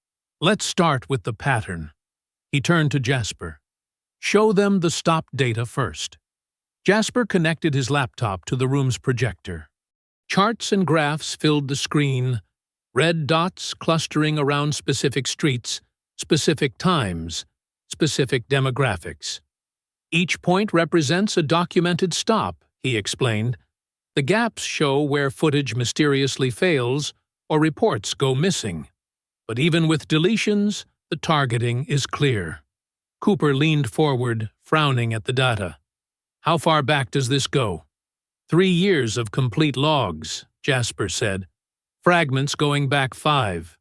"Let's start with the pattern." He turned to Jasper. "Show them the stop data first." Jasper connected his laptop to the room's projector. Charts and graphs filled the screen, red dots clustering around specific streets, specific times, specific demographics. "Each point represents a documented stop," he explained. "The gaps show where footage mysteriously fails or reports go missing. But even with deletions, the targeting is clear." Cooper leaned forward, frowning at the data. "How far back does this go?" 3 years of complete logs, Jasper said. Fragments going back 5.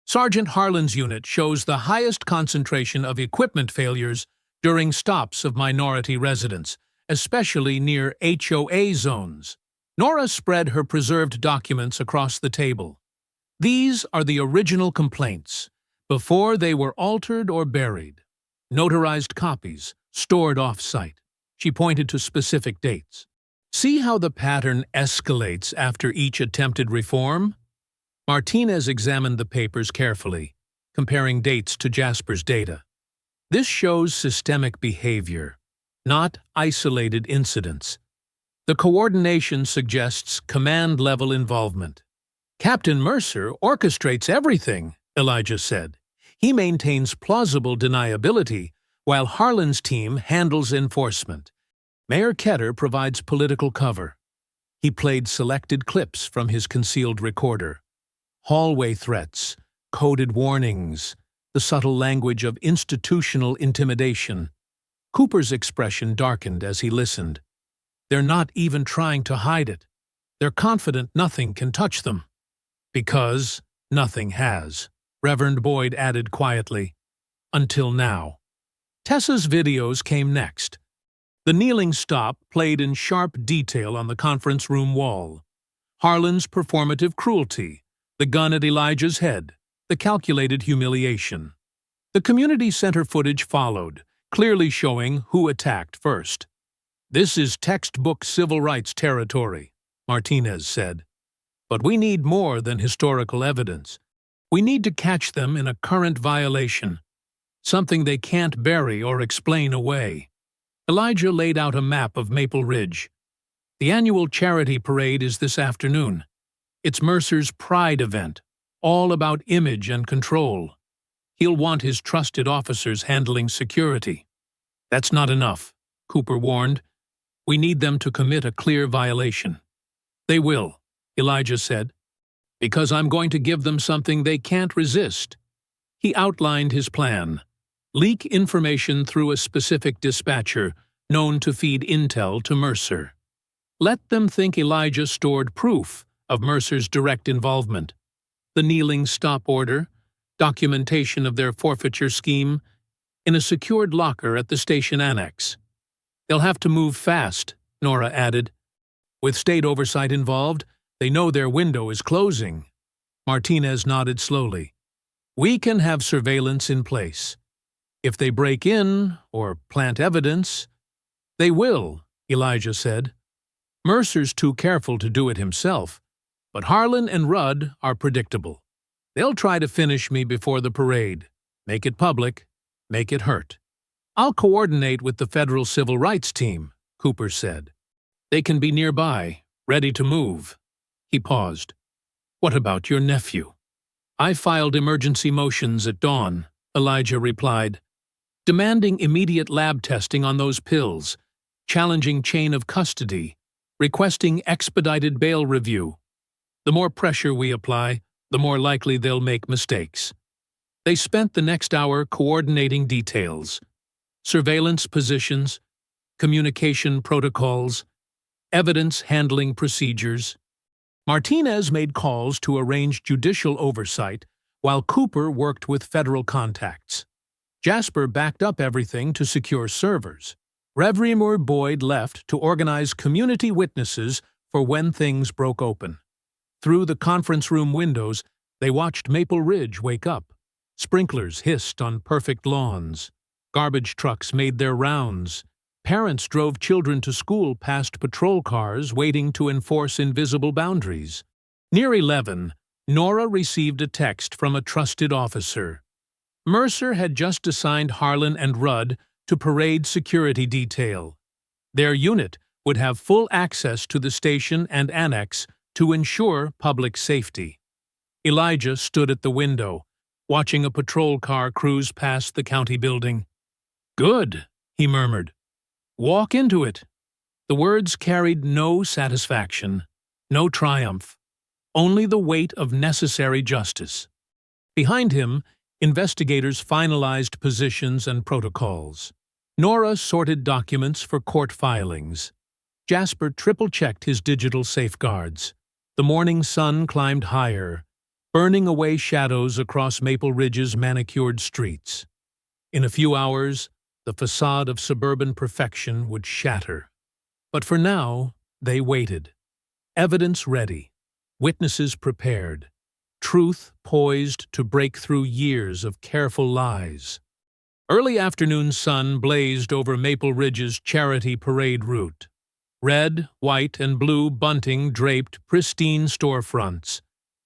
Sergeant Harlan's unit shows the highest concentration of equipment failures during stops of minority residents, especially near HOA zones. Nora spread her preserved documents across the table. "These are the original complaints, before they were altered or buried. Notarized copies, stored off-site." She pointed to specific dates. "See how the pattern escalates after each attempted reform?" Martinez examined the papers carefully, comparing dates to Jasper's data. "This shows systemic behavior. not isolated incidents. The coordination suggests command-level involvement. Captain Mercer orchestrates everything, Elijah said. He maintains plausible deniability, while Harlan's team handles enforcement. Mayor Ketter provides political cover. He played selected clips from his concealed recorder. Hallway threats, coded warnings, the subtle language of institutional intimidation. Cooper's expression darkened as he listened. They're not even trying to hide it. They're confident nothing can touch them. Because nothing has, Reverend Boyd added quietly. Until now. Tessa's videos came next. The kneeling stop played in sharp detail on the conference room wall. Harlan's performative cruelty, the gun at Elijah's head, the calculated humiliation. The community center footage followed, clearly showing who attacked first. This is textbook civil rights territory, Martinez said. But we need more than historical evidence. We need to catch them in a current violation, something they can't bury or explain away. Elijah laid out a map of Maple Ridge. The annual charity parade is this afternoon. It's Mercer's Pride event, all about image and control. He'll want his trusted officers handling security. That's not enough, Cooper warned. We need them to commit a clear violation. They will, Elijah said, because I'm going to give them something they can't resist. He outlined his plan. Leak information through a specific dispatcher known to feed intel to Mercer. Let them think Elijah stored proof of Mercer's direct involvement. The kneeling stop order, documentation of their forfeiture scheme, in a secured locker at the station annex. They'll have to move fast, Nora added. With state oversight involved, they know their window is closing. Martinez nodded slowly. We can have surveillance in place. If they break in or plant evidence, they will, Elijah said. Mercer's too careful to do it himself, but Harlan and Rudd are predictable. They'll try to finish me before the parade. Make it public, make it hurt. I'll coordinate with the federal civil rights team, Cooper said. They can be nearby, ready to move. He paused. What about your nephew? I filed emergency motions at dawn, Elijah replied, demanding immediate lab testing on those pills, challenging chain of custody, requesting expedited bail review. The more pressure we apply, the more likely they'll make mistakes. They spent the next hour coordinating details, surveillance positions, communication protocols, evidence handling procedures. Martinez made calls to arrange judicial oversight while Cooper worked with federal contacts. Jasper backed up everything to secure servers. Reverend Boyd left to organize community witnesses for when things broke open. Through the conference room windows, they watched Maple Ridge wake up. Sprinklers hissed on perfect lawns. Garbage trucks made their rounds. Parents drove children to school past patrol cars waiting to enforce invisible boundaries. Near 11, Nora received a text from a trusted officer. Mercer had just assigned Harlan and Rudd to parade security detail. Their unit would have full access to the station and annex to ensure public safety. Elijah stood at the window, watching a patrol car cruise past the county building. Good, he murmured. Walk into it. The words carried no satisfaction, no triumph, only the weight of necessary justice. Behind him, investigators finalized positions and protocols. Nora sorted documents for court filings. Jasper triple-checked his digital safeguards. The morning sun climbed higher, burning away shadows across Maple Ridge's manicured streets. In a few hours, the facade of suburban perfection would shatter. But for now, they waited. Evidence ready, witnesses prepared, truth poised to break through years of careful lies. Early afternoon sun blazed over Maple Ridge's charity parade route. Red, white, and blue bunting draped pristine storefronts.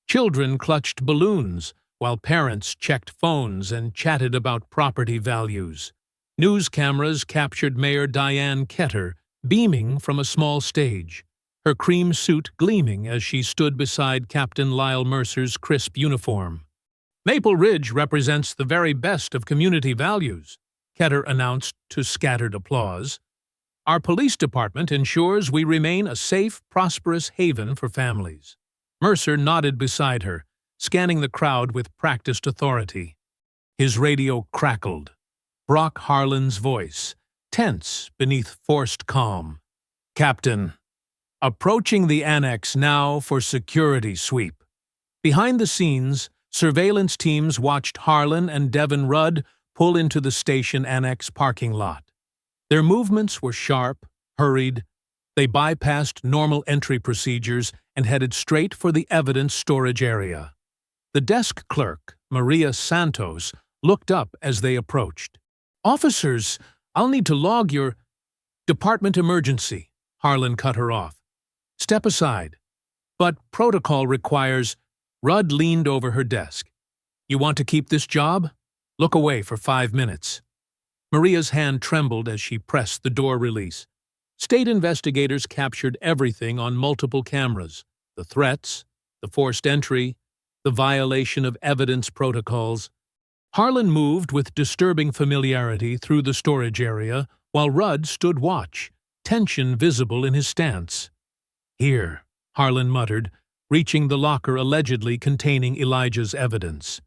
Children clutched balloons, while parents checked phones and chatted about property values. News cameras captured Mayor Diane Ketter beaming from a small stage, her cream suit gleaming as she stood beside Captain Lyle Mercer's crisp uniform. "Maple Ridge represents the very best of community values," Ketter announced to scattered applause. "Our police department ensures we remain a safe, prosperous haven for families." Mercer nodded beside her, scanning the crowd with practiced authority. His radio crackled. Brock Harlan's voice, tense beneath forced calm. "Captain, approaching the annex now for security sweep." Behind the scenes, surveillance teams watched Harlan and Devin Rudd pull into the station annex parking lot. Their movements were sharp, hurried. They bypassed normal entry procedures and headed straight for the evidence storage area. The desk clerk, Maria Santos, looked up as they approached. "Officers, I'll need to log your department emergency," Harlan cut her off. "Step aside." "But protocol requires—" Rudd leaned over her desk. "You want to keep this job? Look away for 5 minutes." Maria's hand trembled as she pressed the door release. State investigators captured everything on multiple cameras: the threats, the forced entry, the violation of evidence protocols. Harlan moved with disturbing familiarity through the storage area, while Rudd stood watch, tension visible in his stance. "Here," Harlan muttered, reaching the locker allegedly containing Elijah's evidence.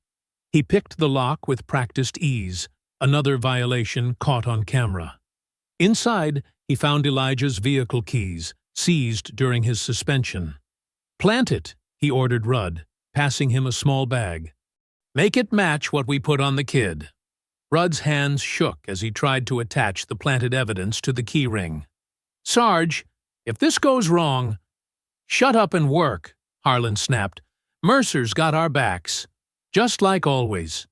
He picked the lock with practiced ease, another violation caught on camera. Inside, he found Elijah's vehicle keys, seized during his suspension. "Plant it," he ordered Rudd, passing him a small bag. "Make it match what we put on the kid." Rudd's hands shook as he tried to attach the planted evidence to the key ring. "Sarge, if this goes wrong—" "Shut up and work," Harlan snapped. "Mercer's got our backs, just like always."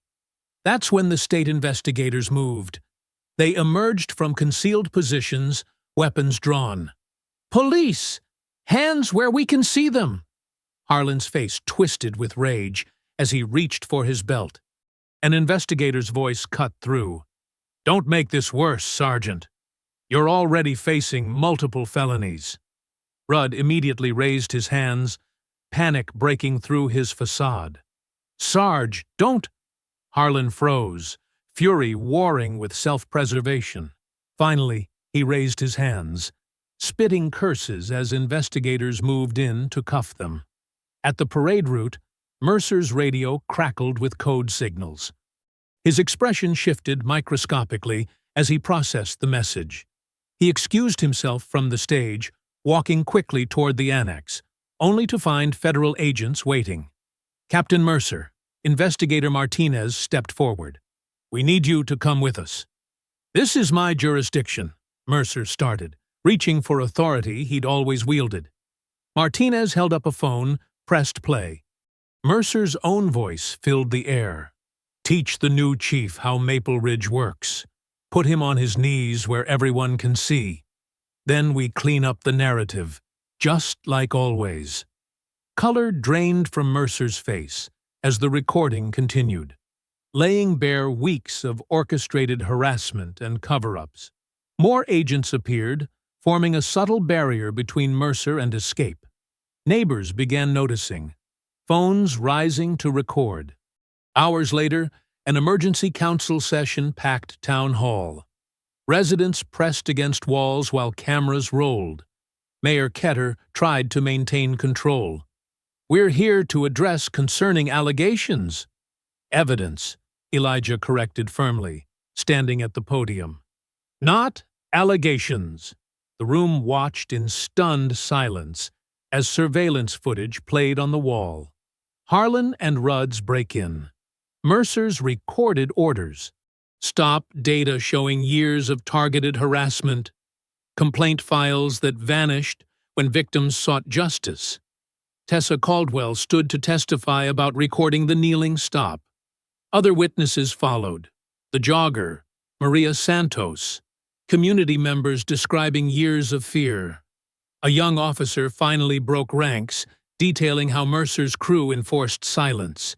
That's when the state investigators moved. They emerged from concealed positions, weapons drawn. "Police! Hands where we can see them!" Harlan's face twisted with rage as he reached for his belt. An investigator's voice cut through. "Don't make this worse, Sergeant. You're already facing multiple felonies." Rudd immediately raised his hands, panic breaking through his facade. "Sarge, don't—" Harlan froze, fury warring with self-preservation. Finally, he raised his hands, spitting curses as investigators moved in to cuff them. At the parade route, Mercer's radio crackled with code signals. His expression shifted microscopically as he processed the message. He excused himself from the stage, walking quickly toward the annex, only to find federal agents waiting. "Captain Mercer," Investigator Martinez stepped forward. "We need you to come with us." "This is my jurisdiction," Mercer started, reaching for authority he'd always wielded. Martinez held up a phone, pressed play. Mercer's own voice filled the air. "Teach the new chief how Maple Ridge works. Put him on his knees where everyone can see. Then we clean up the narrative, just like always." Color drained from Mercer's face as the recording continued, laying bare weeks of orchestrated harassment and cover-ups. More agents appeared, forming a subtle barrier between Mercer and escape. Neighbors began noticing, phones rising to record. Hours later, an emergency council session packed Town Hall. Residents pressed against walls while cameras rolled. Mayor Ketter tried to maintain control. "We're here to address concerning allegations." "Evidence," Elijah corrected firmly, standing at the podium. "Not allegations." The room watched in stunned silence as surveillance footage played on the wall. Harlan and Rudd's break-in. Mercer's recorded orders. Stop data showing years of targeted harassment. Complaint files that vanished when victims sought justice. Tessa Caldwell stood to testify about recording the kneeling stop. Other witnesses followed. The jogger, Maria Santos. Community members describing years of fear. A young officer finally broke ranks, detailing how Mercer's crew enforced silence.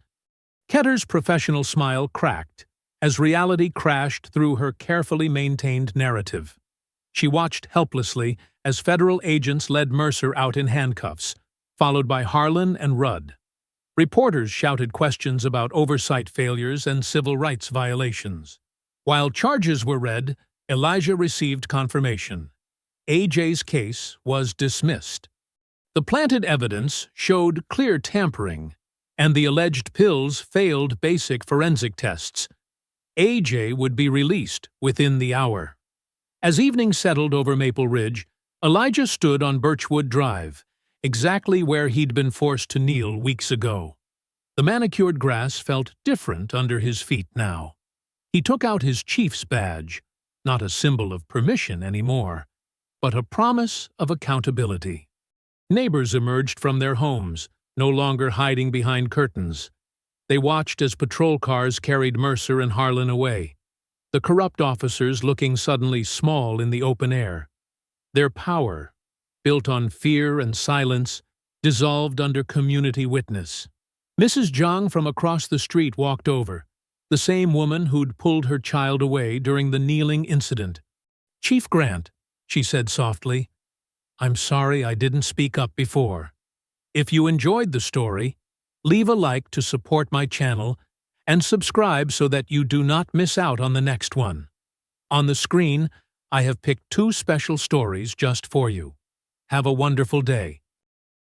Ketter's professional smile cracked as reality crashed through her carefully maintained narrative. She watched helplessly as federal agents led Mercer out in handcuffs, followed by Harlan and Rudd. Reporters shouted questions about oversight failures and civil rights violations. While charges were read, Elijah received confirmation. AJ's case was dismissed. The planted evidence showed clear tampering, and the alleged pills failed basic forensic tests. AJ would be released within the hour. As evening settled over Maple Ridge, Elijah stood on Birchwood Drive, exactly where he'd been forced to kneel weeks ago. The manicured grass felt different under his feet now. He took out his chief's badge, not a symbol of permission anymore, but a promise of accountability. Neighbors emerged from their homes, no longer hiding behind curtains. They watched as patrol cars carried Mercer and Harlan away, the corrupt officers looking suddenly small in the open air. Their power, built on fear and silence, dissolved under community witness. Mrs. Zhang from across the street walked over, the same woman who'd pulled her child away during the kneeling incident. "Chief Grant," she said softly, "I'm sorry I didn't speak up before. If you enjoyed the story, leave a like to support my channel and subscribe so that you do not miss out on the next one. On the screen, I have picked 2 special stories just for you. Have a wonderful day."